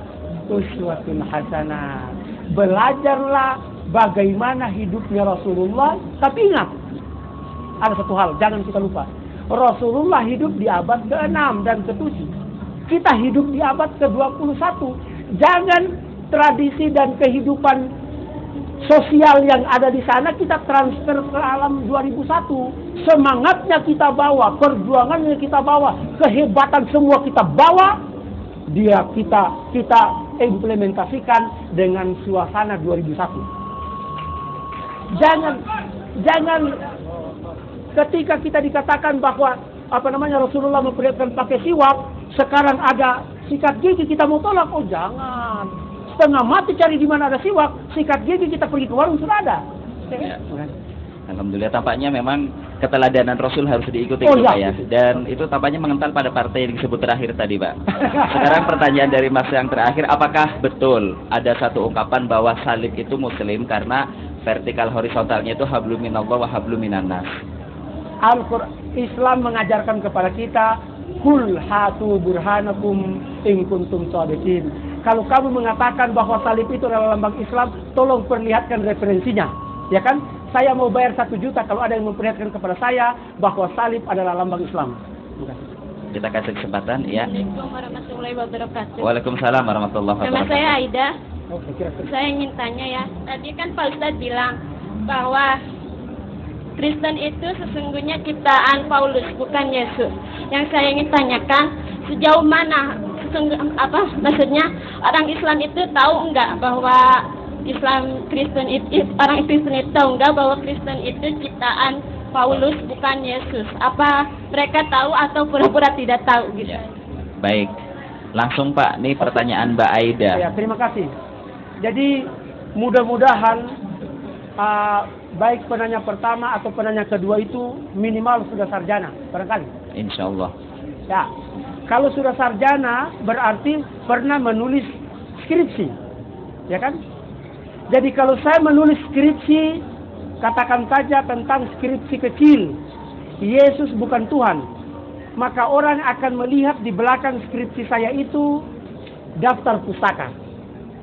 uswatun hasanah. Belajarlah bagaimana hidupnya Rasulullah. Tapi ingat, ada satu hal, jangan kita lupa. Rasulullah hidup di abad ke-6 dan ke-7. Kita hidup di abad ke-21. Jangan tradisi dan kehidupan sosial yang ada di sana kita transfer ke alam 2001. Semangatnya kita bawa, perjuangannya kita bawa, kehebatan semua kita bawa, kita implementasikan dengan suasana 2001. Jangan ketika kita dikatakan bahwa Rasulullah memperlihatkan pakai siwak, sekarang ada sikat gigi kita mau tolak. Jangan. Setengah mati cari di mana ada siwak, sikat gigi kita pergi ke warung sudah ada. Ya. Alhamdulillah, tampaknya memang keteladanan Rasul harus diikuti Pak ya. Dan itu tampaknya mengental pada partai yang disebut terakhir tadi, Pak. Sekarang pertanyaan dari Mas yang terakhir, apakah betul ada satu ungkapan bahwa salib itu muslim karena vertikal horizontalnya itu hablum minallah wa hablum minannas? Al-Quran Islam mengajarkan kepada kita, kul hatu burhanakum in kuntum shadiqin. Kalau kamu mengatakan bahwa salib itu adalah lambang Islam, tolong perlihatkan referensinya. Ya kan? Saya mau bayar 1 juta kalau ada yang memperlihatkan kepada saya bahwa salib adalah lambang Islam. Terima kasih. Kita kasih kesempatan ya. Assalamualaikum warahmatullahi wabarakatuh. Waalaikumsalam warahmatullahi Nama wabarakatuh. saya Aida. Oh, saya kira Saya ingin tanya ya. Tadi kan Pak Ustadz bilang bahwa Kristen itu sesungguhnya ciptaan Paulus, bukan Yesus. Yang saya ingin tanyakan, sejauh mana maksudnya orang Islam itu tahu enggak bahwa orang Kristen itu tahu enggak bahwa Kristen itu ciptaan Paulus, bukan Yesus? Apa mereka tahu atau pura-pura tidak tahu gitu? Ya. Baik. Langsung Pak, nih pertanyaan Mbak Aida. Ya, terima kasih. Jadi mudah-mudahan baik penanya pertama atau penanya kedua itu minimal sudah sarjana, barangkali. Insya Allah. Ya, kalau sudah sarjana berarti pernah menulis skripsi, ya kan? Jadi kalau saya menulis skripsi, katakan saja tentang skripsi kecil, Yesus bukan Tuhan, maka orang akan melihat di belakang skripsi saya itu daftar pustaka.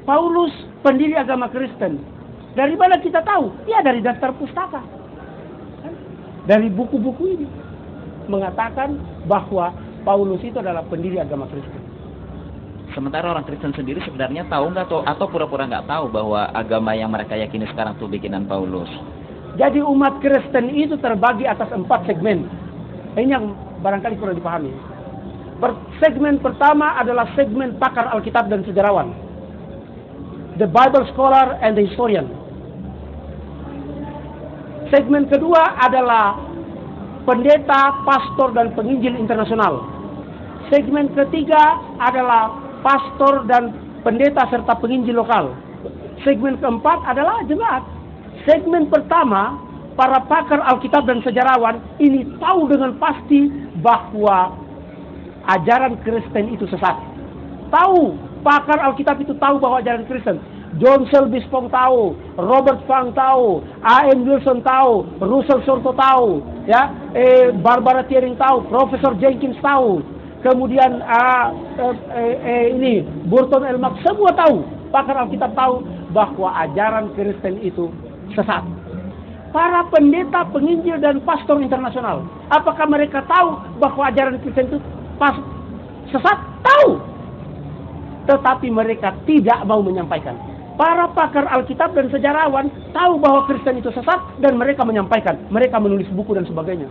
Paulus pendiri agama Kristen. Dari mana kita tahu? Ya dari daftar pustaka. Dari buku-buku ini mengatakan bahwa Paulus itu adalah pendiri agama Kristen. Sementara orang Kristen sendiri sebenarnya tahu nggak atau pura-pura nggak tahu bahwa agama yang mereka yakini sekarang itu bikinan Paulus. Jadi umat Kristen itu terbagi atas 4 segmen. Ini yang barangkali perlu dipahami. Segmen pertama adalah segmen pakar Alkitab dan sejarawan. The Bible scholar and the historian. Segmen kedua adalah pendeta, pastor, dan penginjil internasional. Segmen ketiga adalah pastor dan pendeta serta penginjil lokal. Segmen keempat adalah jemaat. Segmen pertama, para pakar Alkitab dan sejarawan ini tahu dengan pasti bahwa ajaran Kristen itu sesat. Tahu, pakar Alkitab itu tahu bahwa ajaran Kristen. John Selby Spong tahu, Robert Fang tahu, A.M. Wilson tahu, Russell Sorto tahu, ya, Barbara Thiering tahu, Profesor Jenkins tahu, kemudian ini Burton L. Mark semua tahu, pakar Alkitab tahu bahwa ajaran Kristen itu sesat. Para pendeta, penginjil dan pastor internasional, apakah mereka tahu bahwa ajaran Kristen itu sesat? Tahu, tetapi mereka tidak mau menyampaikan. Para pakar Alkitab dan sejarawan tahu bahwa Kristen itu sesat dan mereka menyampaikan. Mereka menulis buku dan sebagainya.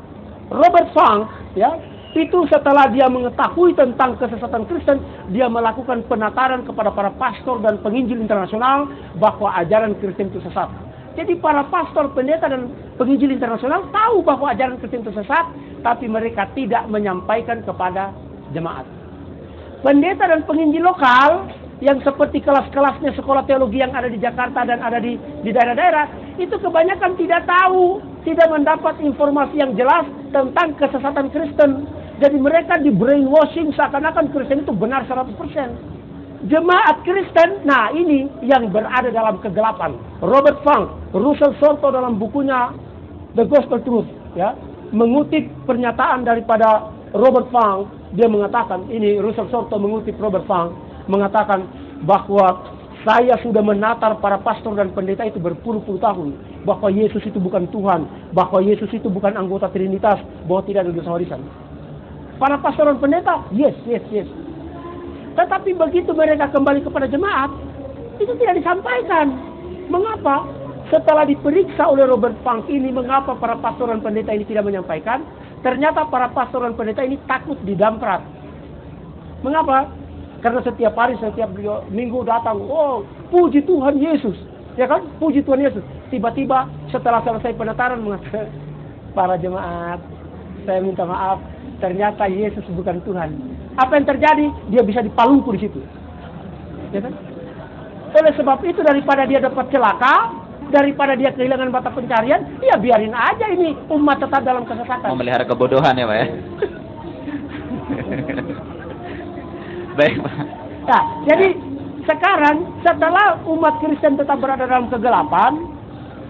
Robert Fang, ya, itu setelah dia mengetahui tentang kesesatan Kristen, dia melakukan penataran kepada para pastor dan penginjil internasional bahwa ajaran Kristen itu sesat. Jadi para pastor, pendeta dan penginjil internasional tahu bahwa ajaran Kristen itu sesat, tapi mereka tidak menyampaikan kepada jemaat. Pendeta dan penginjil lokal yang seperti kelas-kelasnya sekolah teologi yang ada di Jakarta dan ada di daerah-daerah, itu kebanyakan tidak tahu, tidak mendapat informasi yang jelas tentang kesesatan Kristen. Jadi mereka di brainwashing seakan-akan Kristen itu benar 100%. Jemaat Kristen, nah ini yang berada dalam kegelapan. Robert Fang, Russell Sorto dalam bukunya The Gospel Truth, ya, mengutip pernyataan daripada Robert Fang, dia mengatakan, ini Russell Sorto mengutip Robert Fang, mengatakan bahwa saya sudah menatar para pastor dan pendeta itu berpuluh-puluh tahun bahwa Yesus itu bukan Tuhan, bahwa Yesus itu bukan anggota Trinitas, bahwa tidak ada dosa warisan. Para pastor dan pendeta, yes. Tetapi begitu mereka kembali kepada jemaat, itu tidak disampaikan. Mengapa? Setelah diperiksa oleh Robert Fang ini, mengapa para pastor dan pendeta ini tidak menyampaikan? Ternyata para pastor dan pendeta ini takut didamprat. Mengapa? Karena setiap hari, setiap minggu datang, oh puji Tuhan Yesus, ya kan? Puji Tuhan Yesus. Tiba-tiba setelah selesai penataran mengatakan, para jemaat, saya minta maaf, ternyata Yesus bukan Tuhan. Apa yang terjadi? Dia bisa dipalungku di situ, ya kan? Oleh sebab itu daripada dia dapat celaka, daripada dia kehilangan mata pencarian, ya biarin aja ini umat tetap dalam kesesatan. Memelihara kebodohan ya Pak ya. Baik Pak. Nah, jadi sekarang setelah umat Kristen tetap berada dalam kegelapan,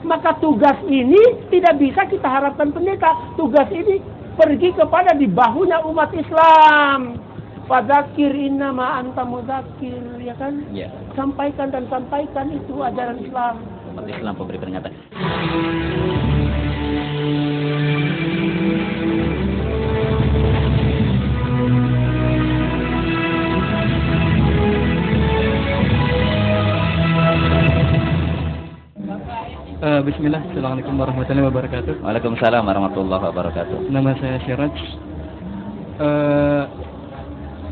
maka tugas ini tidak bisa kita harapkan pendeta. Tugas ini pergi kepada di bahunya umat Islam. Fadzakir innama anta mudzakir, ya kan? Ya. Sampaikan itu ajaran Islam. umat Islam pemberi peringatan. Bismillah, Assalamualaikum warahmatullahi wabarakatuh. Waalaikumsalam warahmatullahi wabarakatuh. Nama saya Siraj.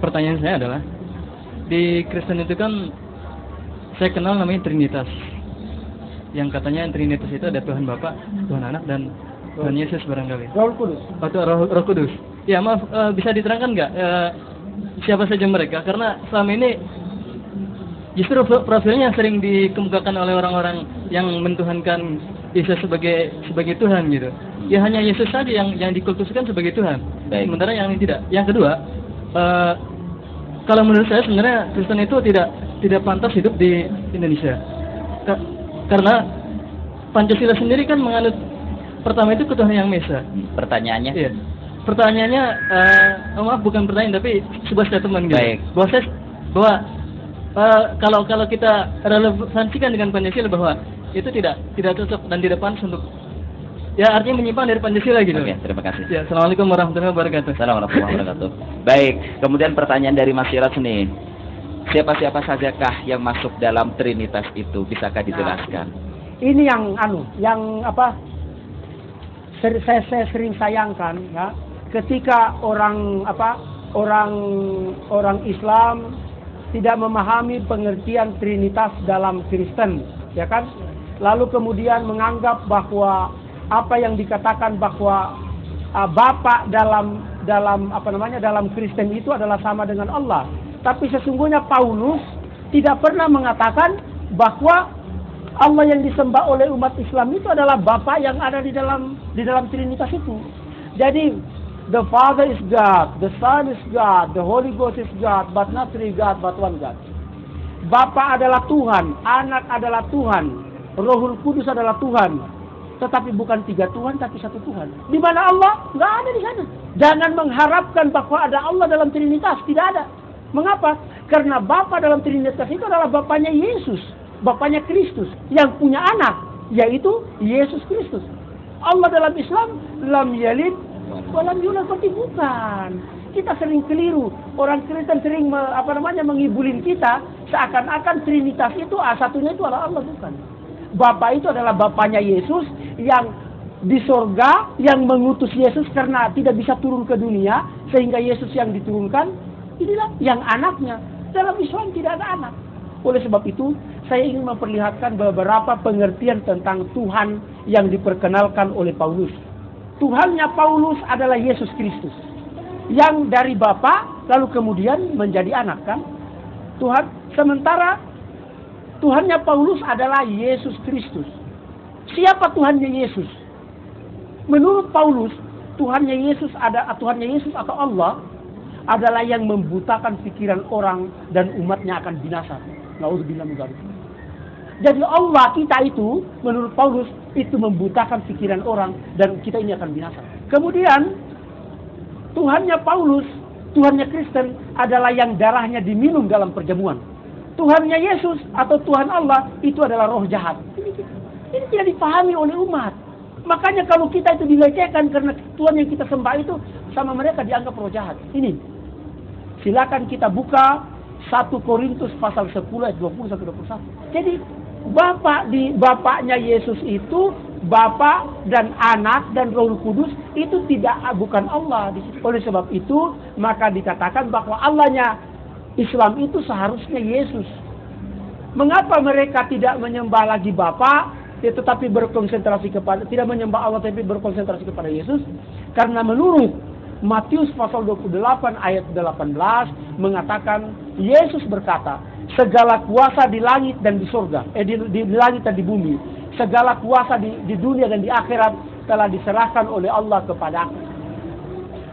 Pertanyaan saya adalah, di Kristen itu kan saya kenal namanya Trinitas. Yang katanya Trinitas itu ada Tuhan Bapa, Tuhan Anak, dan Tuhan Yesus barangkali. Roh Kudus. Atau Roh Kudus. Ya maaf, bisa diterangkan nggak siapa saja mereka? Karena selama ini justru profilnya sering dikemukakan oleh orang-orang yang mentuhankan Yesus sebagai Tuhan gitu. Ya hanya Yesus saja yang dikultuskan sebagai Tuhan. Baik. Sementara yang ini tidak. Yang kedua, kalau menurut saya sebenarnya Kristen itu tidak pantas hidup di Indonesia. Karena Pancasila sendiri kan menganut pertama itu ketuhanan yang Maha Esa. Pertanyaannya? Iya. Pertanyaannya, maaf bukan pertanyaan tapi sebuah statement gitu. Baik. Bahwa kalau kita relevansikan dengan Pancasila bahwa itu tidak cocok dan tidak pantas untuk, ya artinya menyimpang dari Pancasila gitu. Oke, terima kasih. Ya, Assalamualaikum warahmatullahi wabarakatuh. Assalamualaikum warahmatullahi wabarakatuh. Baik, kemudian pertanyaan dari Mas Siraj nih. Siapa-siapa sajakah yang masuk dalam Trinitas itu? Bisakah dijelaskan? Ini yang saya sering sayangkan ya, ketika orang Islam tidak memahami pengertian Trinitas dalam Kristen, ya kan? Lalu kemudian menganggap bahwa apa yang dikatakan bahwa Bapa dalam Kristen itu adalah sama dengan Allah. Tapi sesungguhnya Paulus tidak pernah mengatakan bahwa Allah yang disembah oleh umat Islam itu adalah Bapa yang ada di dalam Trinitas itu. Jadi the Father is God, the Son is God, the Holy Ghost is God, but not three God, but one God. Bapa adalah Tuhan, Anak adalah Tuhan, Rohul Kudus adalah Tuhan. Tetapi bukan tiga Tuhan, tapi satu Tuhan. Di mana Allah? Nggak ada di sana. Jangan mengharapkan bahwa ada Allah dalam Trinitas, tidak ada. Mengapa? Karena Bapa dalam Trinitas itu adalah Bapanya Yesus, Bapanya Kristus, yang punya anak, yaitu Yesus Kristus. Allah dalam Islam, lam yalid walam yulad, berarti bukan. Kita sering keliru. Orang Kristen sering mengibulin kita seakan-akan Trinitas itu satunya itu adalah Allah, bukan. Bapa itu adalah Bapanya Yesus yang di sorga, yang mengutus Yesus karena tidak bisa turun ke dunia, sehingga Yesus yang diturunkan. Inilah yang anaknya. Dalam Islam tidak ada anak. Oleh sebab itu, saya ingin memperlihatkan beberapa pengertian tentang Tuhan yang diperkenalkan oleh Paulus. Tuhannya Paulus adalah Yesus Kristus, yang dari Bapa lalu kemudian menjadi anak, kan? Sementara Tuhannya Paulus adalah Yesus Kristus. Siapa Tuhannya Yesus? Menurut Paulus, Tuhannya Yesus atau Allah adalah yang membutakan pikiran orang dan umatnya akan binasa. Nauzubillah min dzalik. Jadi Allah kita itu, menurut Paulus, itu membutakan pikiran orang dan kita ini akan binasa. Kemudian Tuhannya Paulus, Tuhannya Kristen adalah yang darahnya diminum dalam perjamuan. Tuhannya Yesus atau Tuhan Allah itu adalah roh jahat. Ini tidak dipahami oleh umat. Makanya kalau kita itu dilecehkan karena Tuhan yang kita sembah itu sama mereka dianggap roh jahat. Ini silakan kita buka 1 Korintus pasal 10 ayat 20 sampai 21. Jadi Bapaknya Yesus itu Bapa dan Anak dan Roh Kudus itu bukan Allah. Oleh sebab itu maka dikatakan bahwa Allahnya Islam itu seharusnya Yesus. Mengapa mereka tidak menyembah lagi Bapa, tetapi tidak menyembah Allah tapi berkonsentrasi kepada Yesus? Karena menurut Matius pasal 28 ayat 18 mengatakan Yesus berkata, segala kuasa di langit dan di surga, di langit dan di bumi, segala kuasa di dunia dan di akhirat telah diserahkan oleh Allah kepada aku.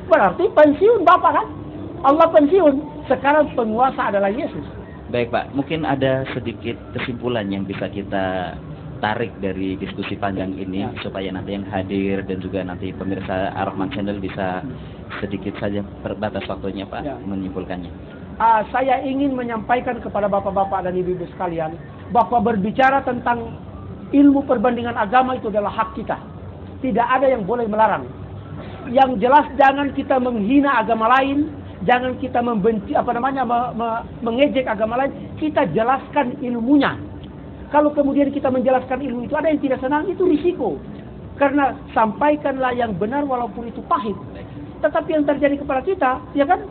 Berarti pensiun Bapa, kan? Allah pensiun, sekarang penguasa adalah Yesus. Baik Pak, mungkin ada sedikit kesimpulan yang bisa kita tarik dari diskusi panjang ini supaya nanti yang hadir dan juga nanti pemirsa Ar-Rahman Channel bisa sedikit saja terbatas waktunya Pak menyimpulkannya. Saya ingin menyampaikan kepada bapak-bapak dan ibu-ibu sekalian bahwa berbicara tentang ilmu perbandingan agama itu adalah hak kita. Tidak ada yang boleh melarang. Yang jelas jangan kita menghina agama lain, jangan kita membenci mengejek agama lain. Kita jelaskan ilmunya. Kalau kemudian kita menjelaskan ilmu itu ada yang tidak senang, itu risiko. Karena sampaikanlah yang benar walaupun itu pahit. Tetapi yang terjadi kepada kita, ya kan?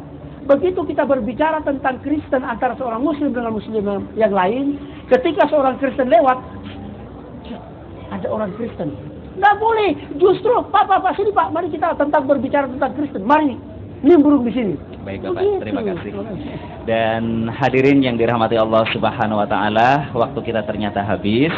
Begitu kita berbicara tentang Kristen antara seorang Muslim dengan Muslim yang lain, ketika seorang Kristen lewat, ada orang Kristen. Nggak boleh. Justru, Pak, sini Pak, mari kita berbicara tentang Kristen. Mari, nimbrung di sini. Baik Bapak, terima kasih. Dan hadirin yang dirahmati Allah Subhanahu wa taala, waktu kita ternyata habis.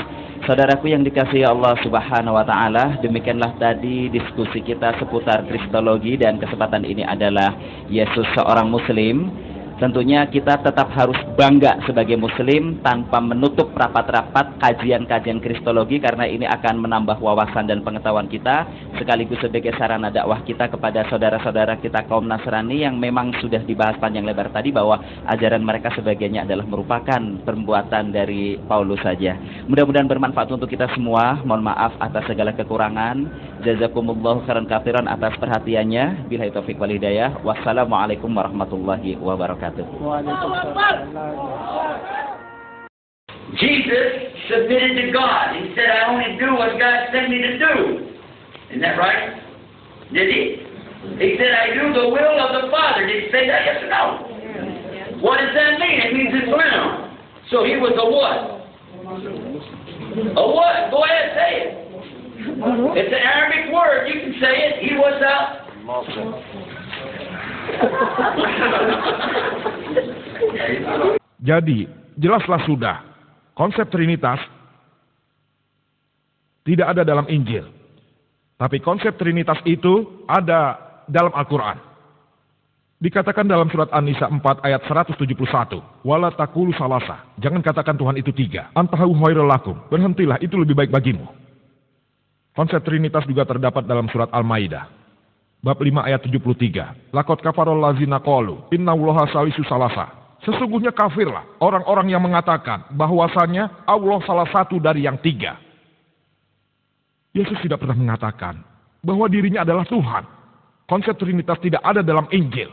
Saudaraku yang dikasihi Allah Subhanahu wa taala, demikianlah tadi diskusi kita seputar kristologi, dan kesempatan ini adalah Yesus seorang muslim. Tentunya kita tetap harus bangga sebagai muslim tanpa menutup rapat-rapat kajian-kajian kristologi, karena ini akan menambah wawasan dan pengetahuan kita, sekaligus sebagai sarana dakwah kita kepada saudara-saudara kita kaum Nasrani yang memang sudah dibahas panjang lebar tadi bahwa ajaran mereka sebagiannya adalah merupakan perbuatan dari Paulus saja. Mudah-mudahan bermanfaat untuk kita semua. Mohon maaf atas segala kekurangan. Jazakumullahu khairan katsiran atas perhatiannya. Billahi taufik wal hidayah. Wassalamualaikum warahmatullahi wabarakatuh. Jesus submitted to God. He said, I only do what God sent me to do. Isn't that right? Did he? He said, I do the will of the Father. Did he say that? Yes or no? What does that mean? It means it's real. So he was a what? A what? Go ahead, say it. It's an Arabic word. You can say it. He was a... Jadi, jelaslah sudah, konsep Trinitas tidak ada dalam Injil. Tapi konsep Trinitas itu ada dalam Al-Quran. Dikatakan dalam surat An-Nisa 4 ayat 171. Wala taqulu salasa. Jangan katakan Tuhan itu tiga. Antahu khairul lakum. Berhentilah, itu lebih baik bagimu. Konsep Trinitas juga terdapat dalam surat Al-Maidah. Bab 5 ayat 73. Laqad kafarul ladzina qalu innallaha salisu salasa. Sesungguhnya kafirlah orang-orang yang mengatakan bahwasannya Allah salah satu dari yang tiga. Yesus tidak pernah mengatakan bahwa dirinya adalah Tuhan. Konsep Trinitas tidak ada dalam Injil.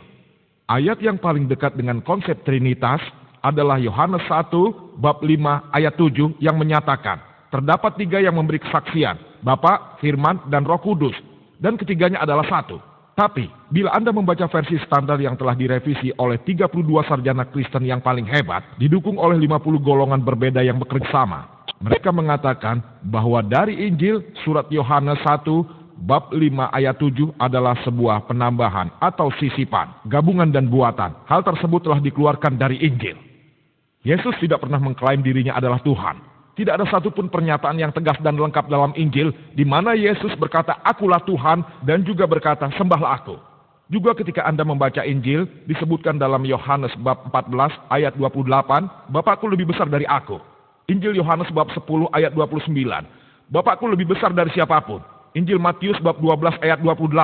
Ayat yang paling dekat dengan konsep Trinitas adalah Yohanes 1 bab 5 ayat 7 yang menyatakan terdapat tiga yang memberi kesaksian, Bapa, Firman, dan Roh Kudus. Dan ketiganya adalah satu. Tapi, bila Anda membaca versi standar yang telah direvisi oleh 32 sarjana Kristen yang paling hebat, didukung oleh 50 golongan berbeda yang bekerja sama, mereka mengatakan bahwa dari Injil, surat Yohanes 1, bab 5 ayat 7 adalah sebuah penambahan atau sisipan, gabungan dan buatan. Hal tersebut telah dikeluarkan dari Injil. Yesus tidak pernah mengklaim dirinya adalah Tuhan. Tidak ada satupun pernyataan yang tegas dan lengkap dalam Injil di mana Yesus berkata, akulah Tuhan, dan juga berkata, sembahlah aku. Juga ketika Anda membaca Injil, disebutkan dalam Yohanes bab 14 ayat 28, Bapakku lebih besar dari aku. Injil Yohanes bab 10 ayat 29, Bapakku lebih besar dari siapapun. Injil Matius bab 12 ayat 28,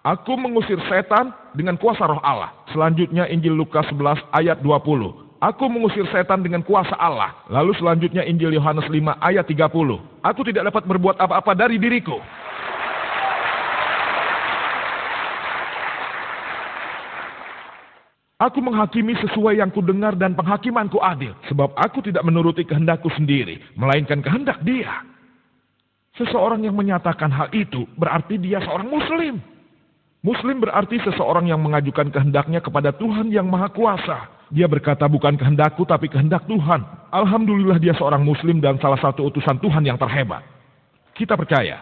aku mengusir setan dengan kuasa Roh Allah. Selanjutnya Injil Lukas 11 ayat 20. Aku mengusir setan dengan kuasa Allah. Lalu selanjutnya Injil Yohanes 5 ayat 30. Aku tidak dapat berbuat apa-apa dari diriku. Aku menghakimi sesuai yang kudengar dan penghakimanku adil. Sebab aku tidak menuruti kehendakku sendiri, melainkan kehendak Dia. Seseorang yang menyatakan hal itu berarti dia seorang Muslim. Muslim berarti seseorang yang mengajukan kehendaknya kepada Tuhan yang Maha Kuasa. Dia berkata bukan kehendakku tapi kehendak Tuhan. Alhamdulillah dia seorang Muslim dan salah satu utusan Tuhan yang terhebat. Kita percaya.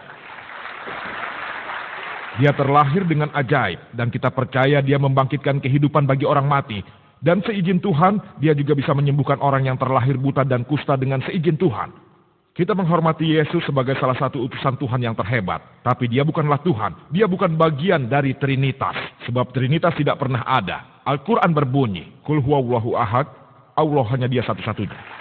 Dia terlahir dengan ajaib dan kita percaya dia membangkitkan kehidupan bagi orang mati. Dan seizin Tuhan, dia juga bisa menyembuhkan orang yang terlahir buta dan kusta dengan seizin Tuhan. Kita menghormati Yesus sebagai salah satu utusan Tuhan yang terhebat. Tapi dia bukanlah Tuhan. Dia bukan bagian dari Trinitas. Sebab Trinitas tidak pernah ada. Al-Quran berbunyi, Qul huwallahu ahad, Allah hanya dia satu-satunya.